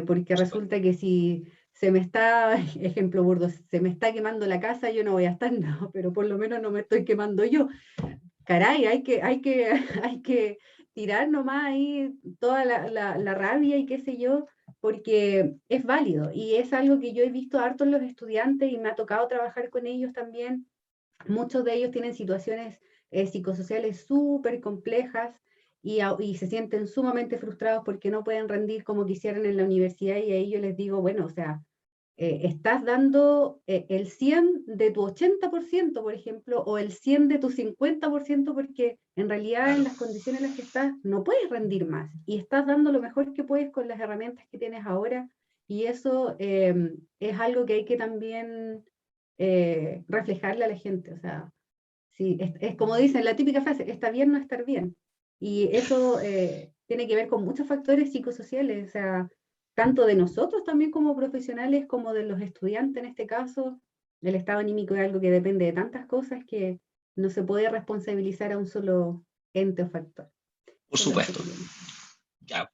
porque resulta que si se me está, ejemplo burdo, se me está quemando la casa, yo no voy a estar, no, pero por lo menos no me estoy quemando yo. Caray, hay que tirar nomás ahí toda la rabia y qué sé yo, porque es válido y es algo que yo he visto harto en los estudiantes y me ha tocado trabajar con ellos también. Muchos de ellos tienen situaciones psicosociales súper complejas y se sienten sumamente frustrados porque no pueden rendir como quisieran en la universidad y ahí yo les digo, bueno, o sea, estás dando el 100 de tu 80%, por ejemplo, o el 100 de tu 50%, porque en realidad en las condiciones en las que estás no puedes rendir más y estás dando lo mejor que puedes con las herramientas que tienes ahora y eso es algo que hay que también reflejarle a la gente. O sea, sí, es como dicen la típica frase, está bien no estar bien. Y eso tiene que ver con muchos factores psicosociales, o sea, tanto de nosotros también como profesionales, como de los estudiantes en este caso. El estado anímico es algo que depende de tantas cosas que no se puede responsabilizar a un solo ente o factor. por Solo eso supuesto. quería decir. Ya.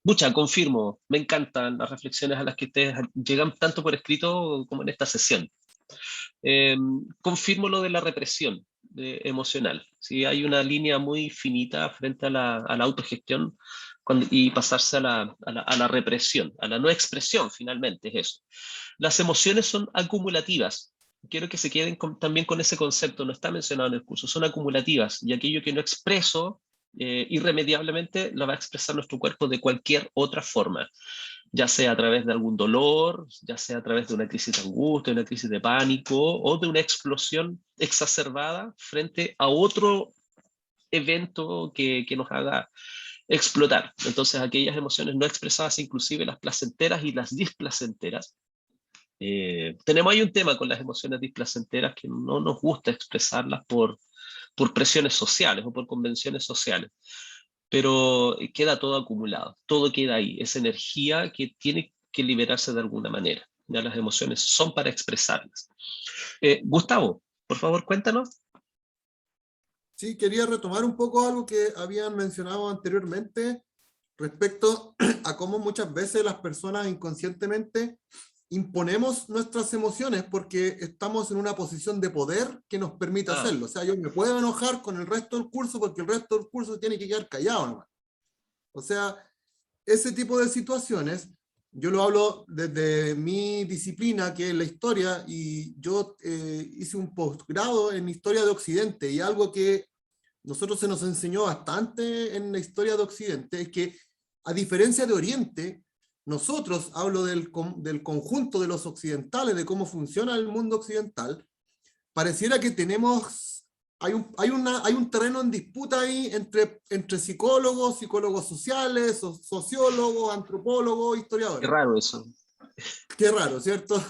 Mucha, confirmo. Me encantan las reflexiones a las que ustedes llegan tanto por escrito como en esta sesión. Confirmo lo de la represión emocional. ¿Sí? Hay una línea muy finita frente a la autogestión y pasarse a la represión, a la no expresión, finalmente, es eso. Las emociones son acumulativas. Quiero que se queden también con ese concepto, no está mencionado en el curso, son acumulativas y aquello que no expreso irremediablemente lo va a expresar nuestro cuerpo de cualquier otra forma, ya sea a través de algún dolor, ya sea a través de una crisis de angustia, una crisis de pánico o de una explosión exacerbada frente a otro evento que nos haga explotar. Entonces, aquellas emociones no expresadas, inclusive las placenteras y las displacenteras. Tenemos ahí un tema con las emociones displacenteras que no nos gusta expresarlas por presiones sociales o por convenciones sociales, pero queda todo acumulado, todo queda ahí, esa energía que tiene que liberarse de alguna manera. Ya las emociones son para expresarlas. Gustavo, por favor, cuéntanos. Sí, quería retomar un poco algo que habían mencionado anteriormente respecto a cómo muchas veces las personas inconscientemente imponemos nuestras emociones porque estamos en una posición de poder que nos permite hacerlo. O sea, yo me puedo enojar con el resto del curso porque el resto del curso tiene que quedar callado nomás. O sea, ese tipo de situaciones, yo lo hablo desde mi disciplina, que es la historia, y yo hice un posgrado en historia de Occidente, y algo que nosotros se nos enseñó bastante en la historia de Occidente es que, a diferencia de Oriente, nosotros, hablo del conjunto de los occidentales, de cómo funciona el mundo occidental, pareciera que tenemos, hay un terreno en disputa ahí entre psicólogos, psicólogos sociales, sociólogos, antropólogos, historiadores. Qué raro eso. Qué raro, ¿cierto?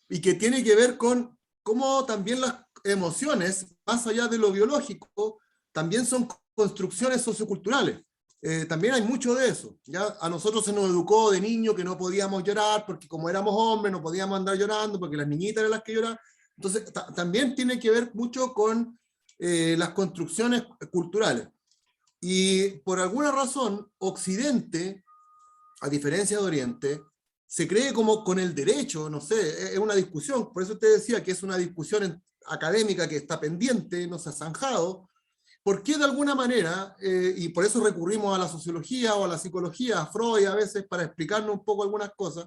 Y que tiene que ver con cómo también las emociones, más allá de lo biológico, también son construcciones socioculturales. también hay mucho de eso. ¿Ya? A nosotros se nos educó de niño que no podíamos llorar porque como éramos hombres no podíamos andar llorando porque las niñitas eran las que lloraban. Entonces también tiene que ver mucho con las construcciones culturales. Y por alguna razón, Occidente, a diferencia de Oriente, se cree como con el derecho, no sé, es una discusión, por eso usted decía que es una discusión académica que está pendiente, no se ha zanjado, ¿por qué de alguna manera, y por eso recurrimos a la sociología o a la psicología, a Freud a veces, para explicarnos un poco algunas cosas,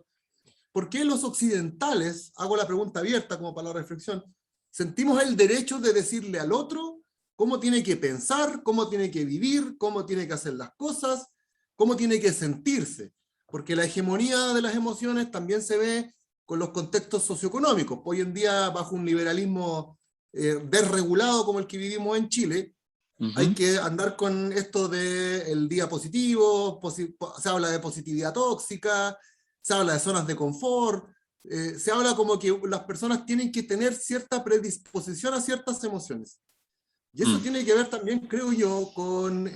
por qué los occidentales, hago la pregunta abierta como para la reflexión, sentimos el derecho de decirle al otro cómo tiene que pensar, cómo tiene que vivir, cómo tiene que hacer las cosas, cómo tiene que sentirse? Porque la hegemonía de las emociones también se ve con los contextos socioeconómicos. Hoy en día, bajo un liberalismo desregulado como el que vivimos en Chile, hay que andar con esto del día positivo, se habla de positividad tóxica, se habla de zonas de confort, se habla como que las personas tienen que tener cierta predisposición a ciertas emociones. Y eso tiene que ver también, creo yo, con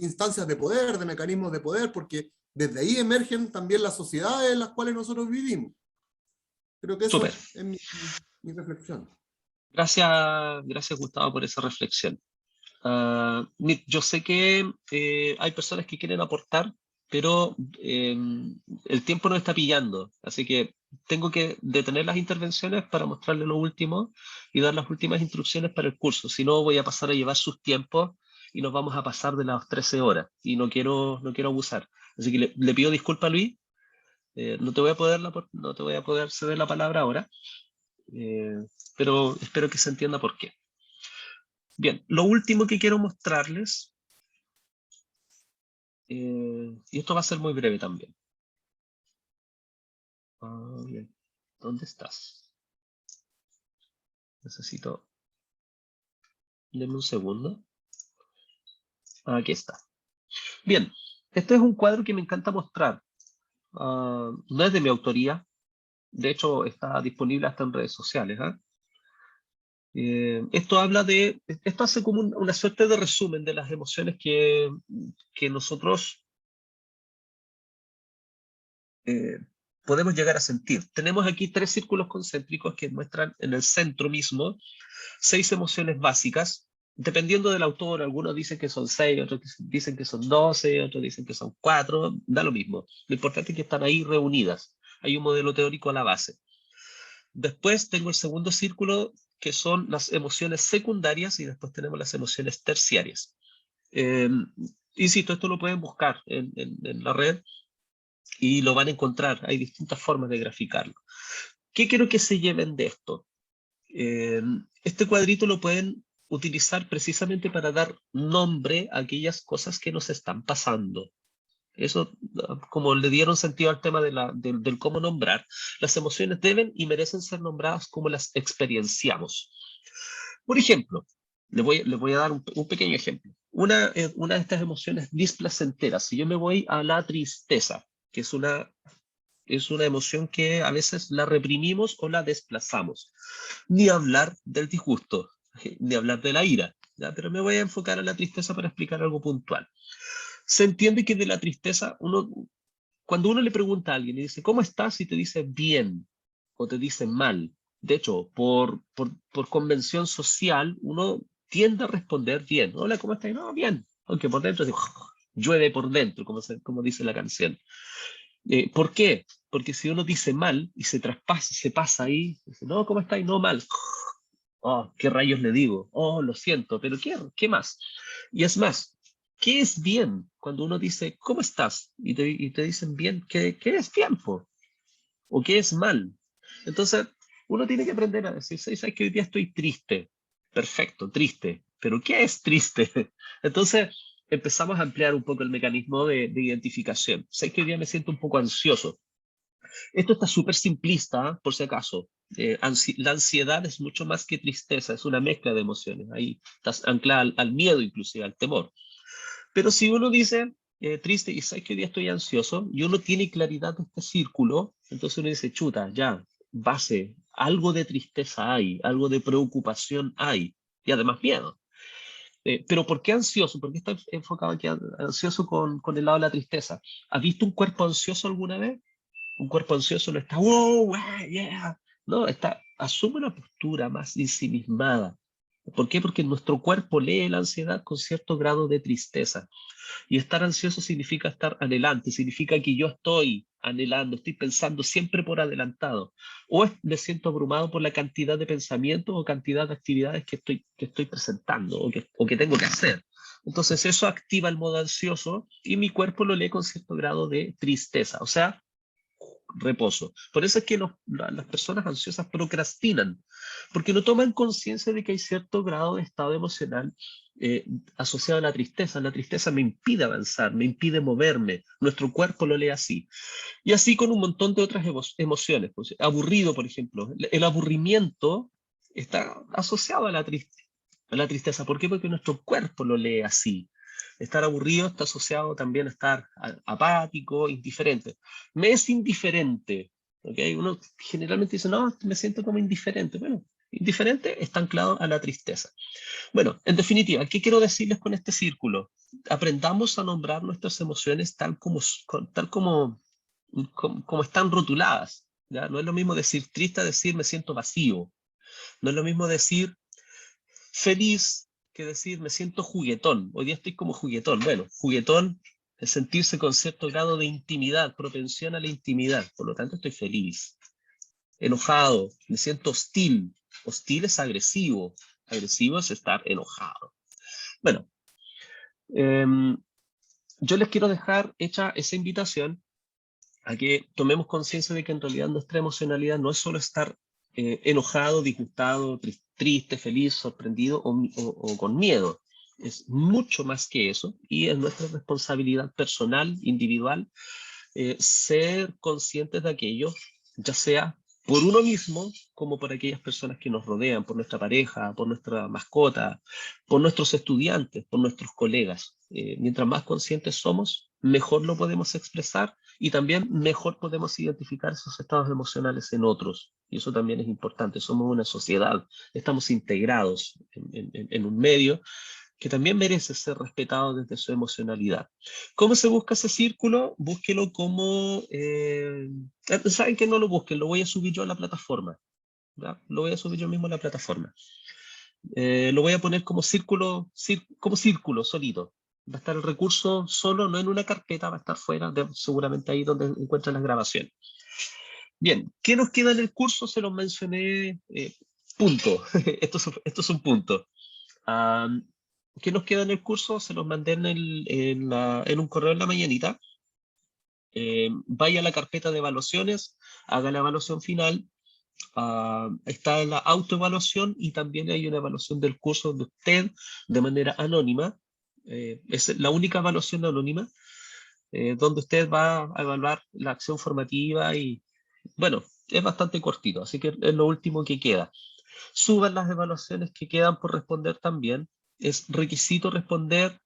instancias de poder, de mecanismos de poder, porque desde ahí emergen también las sociedades en las cuales nosotros vivimos. Creo que eso es mi reflexión. Gracias Gustavo por esa reflexión. Yo sé que hay personas que quieren aportar, pero el tiempo nos está pillando, así que tengo que detener las intervenciones para mostrarles lo último y dar las últimas instrucciones para el curso, si no voy a pasar a llevar sus tiempos y nos vamos a pasar de las 13 horas y no quiero abusar. Así que le pido disculpas, Luis, no te voy a poder ceder la palabra ahora, pero espero que se entienda por qué. Bien, lo último que quiero mostrarles, y esto va a ser muy breve también. Bien. ¿Dónde estás? Necesito... Denme un segundo. Aquí está. Bien, este es un cuadro que me encanta mostrar. No es de mi autoría. De hecho, está disponible hasta en redes sociales. Esto hace como una suerte de resumen de las emociones que nosotros podemos llegar a sentir. Tenemos aquí 3 círculos concéntricos que muestran en el centro mismo 6 emociones básicas, dependiendo del autor. Algunos dicen que son 6, otros dicen que son 12, otros dicen que son 4, da lo mismo. Lo importante es que están ahí reunidas. Hay un modelo teórico a la base. Después tengo el segundo círculo, que son las emociones secundarias, y después tenemos las emociones terciarias. Insisto, esto lo pueden buscar en la red y lo van a encontrar. Hay distintas formas de graficarlo. ¿Qué quiero que se lleven de esto? Este cuadrito lo pueden utilizar precisamente para dar nombre a aquellas cosas que nos están pasando. Eso, como le dieron sentido al tema del cómo nombrar, las emociones deben y merecen ser nombradas como las experienciamos. Por ejemplo, le voy a dar un pequeño ejemplo. Una de estas emociones displacenteras, si yo me voy a la tristeza, que es una emoción que a veces la reprimimos o la desplazamos. Ni hablar del disgusto, ni hablar de la ira, ¿ya? Pero me voy a enfocar a la tristeza para explicar algo puntual. Se entiende que de la tristeza, cuando uno le pregunta a alguien y dice, ¿cómo estás? Y te dice bien, o te dice mal. De hecho, por convención social, uno tiende a responder bien. Hola, ¿cómo estás? No, bien. Aunque por dentro llueve por dentro, como dice la canción. ¿Por qué? Porque si uno dice mal y se pasa ahí, dice, no, ¿cómo estás? No, mal. Oh, ¿qué rayos le digo? Oh, lo siento, pero ¿qué más? Y es más, ¿qué es bien? Cuando uno dice, ¿cómo estás? Y te dicen bien, ¿qué es tiempo? ¿O qué es mal? Entonces, uno tiene que aprender a decir, ¿sabes que hoy día estoy triste? Perfecto, triste. ¿Pero qué es triste? Entonces, empezamos a ampliar un poco el mecanismo de identificación. Sé que hoy día me siento un poco ansioso. Esto está súper simplista, por si acaso. La ansiedad es mucho más que tristeza, es una mezcla de emociones. Ahí estás anclada al miedo, inclusive al temor. Pero si uno dice triste y sabe que hoy día estoy ansioso, y uno tiene claridad de este círculo, entonces uno dice, chuta, ya, base, algo de tristeza hay, algo de preocupación hay, y además miedo. Pero ¿por qué ansioso? ¿Por qué está enfocado aquí ansioso con el lado de la tristeza? ¿Has visto un cuerpo ansioso alguna vez? Un cuerpo ansioso no está, wow, yeah. No, asume una postura más ensimismada. ¿Por qué? Porque nuestro cuerpo lee la ansiedad con cierto grado de tristeza. Y estar ansioso significa estar anhelante, significa que yo estoy anhelando, estoy pensando siempre por adelantado. O me siento abrumado por la cantidad de pensamientos o cantidad de actividades que estoy presentando o que tengo que hacer. Entonces eso activa el modo ansioso y mi cuerpo lo lee con cierto grado de tristeza, o sea, reposo. Por eso es que las personas ansiosas procrastinan, porque no toman conciencia de que hay cierto grado de estado emocional asociado a la tristeza. La tristeza me impide avanzar, me impide moverme, nuestro cuerpo lo lee así. Y así con un montón de otras emociones. Pues, aburrido, por ejemplo. El aburrimiento está asociado a la tristeza. ¿Por qué? Porque nuestro cuerpo lo lee así. Estar aburrido está asociado también a estar apático, indiferente. Me es indiferente. ¿Okay? Uno generalmente dice, no, me siento como indiferente. Bueno, indiferente está anclado a la tristeza. Bueno, en definitiva, ¿qué quiero decirles con este círculo? Aprendamos a nombrar nuestras emociones tal como están rotuladas. ¿Ya? No es lo mismo decir triste a decir me siento vacío. No es lo mismo decir feliz que decir me siento juguetón. Hoy día estoy como juguetón. Bueno, juguetón es sentirse con cierto grado de intimidad, propensión a la intimidad. Por lo tanto, estoy feliz. Enojado, me siento hostil. Hostil es agresivo. Agresivo es estar enojado. Bueno, yo les quiero dejar hecha esa invitación a que tomemos conciencia de que en realidad nuestra emocionalidad no es solo estar enojado, disgustado, triste, feliz, sorprendido o con miedo. Es mucho más que eso y es nuestra responsabilidad personal, individual, ser conscientes de aquello, ya sea por uno mismo como por aquellas personas que nos rodean, por nuestra pareja, por nuestra mascota, por nuestros estudiantes, por nuestros colegas. Mientras más conscientes somos, mejor lo podemos expresar y también mejor podemos identificar esos estados emocionales en otros. Y eso también es importante. Somos una sociedad, estamos integrados en un medio que también merece ser respetado desde su emocionalidad. ¿Cómo se busca ese círculo? Búsquelo como... ¿saben que no lo busquen? Lo voy a subir yo a la plataforma. ¿Ya? Lo voy a subir yo mismo a la plataforma. Lo voy a poner como círculo solito. Va a estar el recurso solo, no en una carpeta, va a estar fuera, seguramente ahí donde encuentran las grabaciones. Bien, ¿qué nos queda en el curso? Se los mencioné, punto. Esto es un punto. ¿Qué nos queda en el curso? Se los mandé en un correo en la mañanita. Vaya a la carpeta de evaluaciones, haga la evaluación final. Está la autoevaluación y también hay una evaluación del curso de usted de manera anónima. Es la única evaluación anónima donde usted va a evaluar la acción formativa y, bueno, es bastante cortito, así que es lo último que queda. Suban las evaluaciones que quedan por responder también. Es requisito responder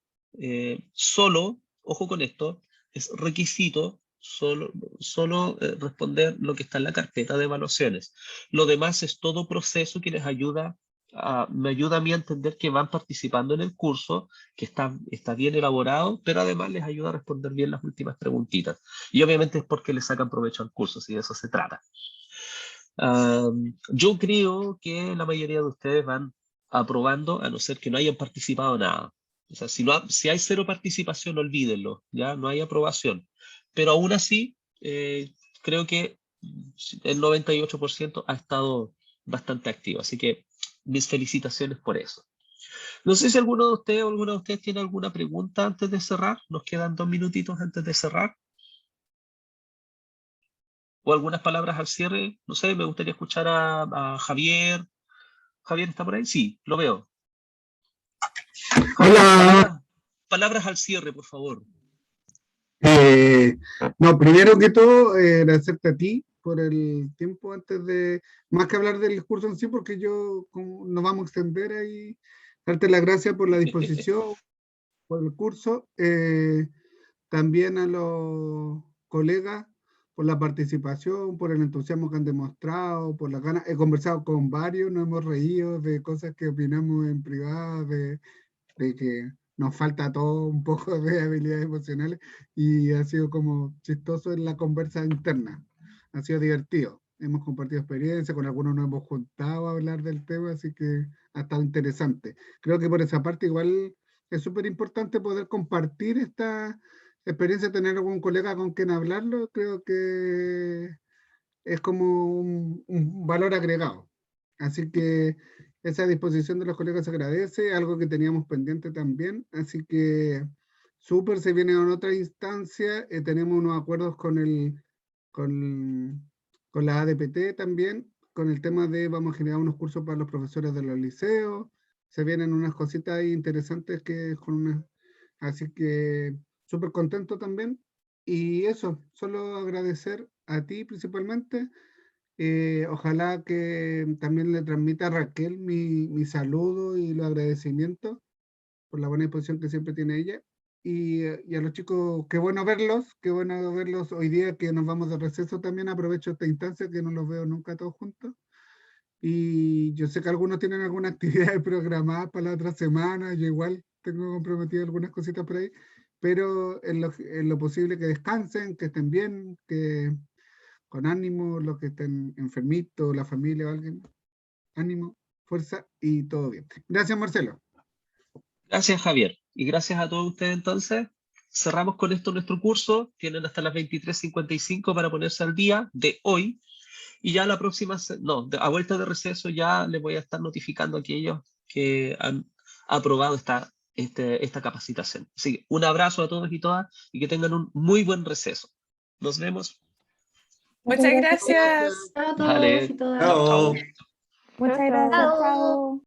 solo, ojo con esto, es requisito solo responder lo que está en la carpeta de evaluaciones. Lo demás es todo proceso que les ayuda, me ayuda a mí a entender que van participando en el curso, que está bien elaborado, pero además les ayuda a responder bien las últimas preguntitas. Y obviamente es porque le sacan provecho al curso, si de eso se trata. Yo creo que la mayoría de ustedes van aprobando, a no ser que no hayan participado nada. O sea, si hay cero participación, olvídenlo, ya no hay aprobación. Pero aún así, creo que el 98% ha estado bastante activo. Así que mis felicitaciones por eso. No sé si alguno de ustedes o alguna de ustedes tiene alguna pregunta antes de cerrar. Nos quedan 2 minutitos antes de cerrar. O algunas palabras al cierre. No sé, me gustaría escuchar a Javier. ¿Javier está por ahí? Sí, lo veo. Hola. Palabras al cierre, por favor. No, primero que todo, agradecerte a ti por el tiempo antes de, más que hablar del curso en sí, porque nos vamos a extender ahí, darte las gracias por la disposición, por el curso, también a los colegas por la participación, por el entusiasmo que han demostrado, por las ganas. He conversado con varios, nos hemos reído de cosas que opinamos en privado, de que nos falta todo un poco de habilidades emocionales y ha sido como chistoso en la conversa interna. Ha sido divertido. Hemos compartido experiencias, con algunos nos hemos juntado a hablar del tema, así que ha estado interesante. Creo que por esa parte igual es súper importante poder compartir esta experiencia, tener algún colega con quien hablarlo, creo que es como un valor agregado. Así que esa disposición de los colegas se agradece, algo que teníamos pendiente también, así que súper, se viene en otra instancia, tenemos unos acuerdos con, con la ADPT también, con el tema de vamos a generar unos cursos para los profesores de los liceos, se vienen unas cositas ahí interesantes que con una, así que súper contento también, y eso, solo agradecer a ti principalmente. Ojalá que también le transmita a Raquel mi saludo y los agradecimientos por la buena disposición que siempre tiene ella. Y a los chicos, qué bueno verlos hoy día que nos vamos de receso también. Aprovecho esta instancia que no los veo nunca todos juntos. Y yo sé que algunos tienen algunas actividades programadas para la otra semana, yo igual tengo comprometido algunas cositas por ahí, pero en lo posible que descansen, que estén bien, que con ánimo, los que estén enfermitos, la familia o alguien, ánimo, fuerza y todo bien. Gracias, Marcelo. Gracias, Javier. Y gracias a todos ustedes entonces. Cerramos con esto nuestro curso. Tienen hasta las 23:55 para ponerse al día de hoy. Y ya la próxima, a vuelta de receso ya les voy a estar notificando a aquellos que han aprobado esta capacitación. Así que un abrazo a todos y todas y que tengan un muy buen receso. Nos vemos. Muchas gracias. Chao a todos Vale. y todas. Chao, chao. Chao. Muchas Chao. gracias, chao.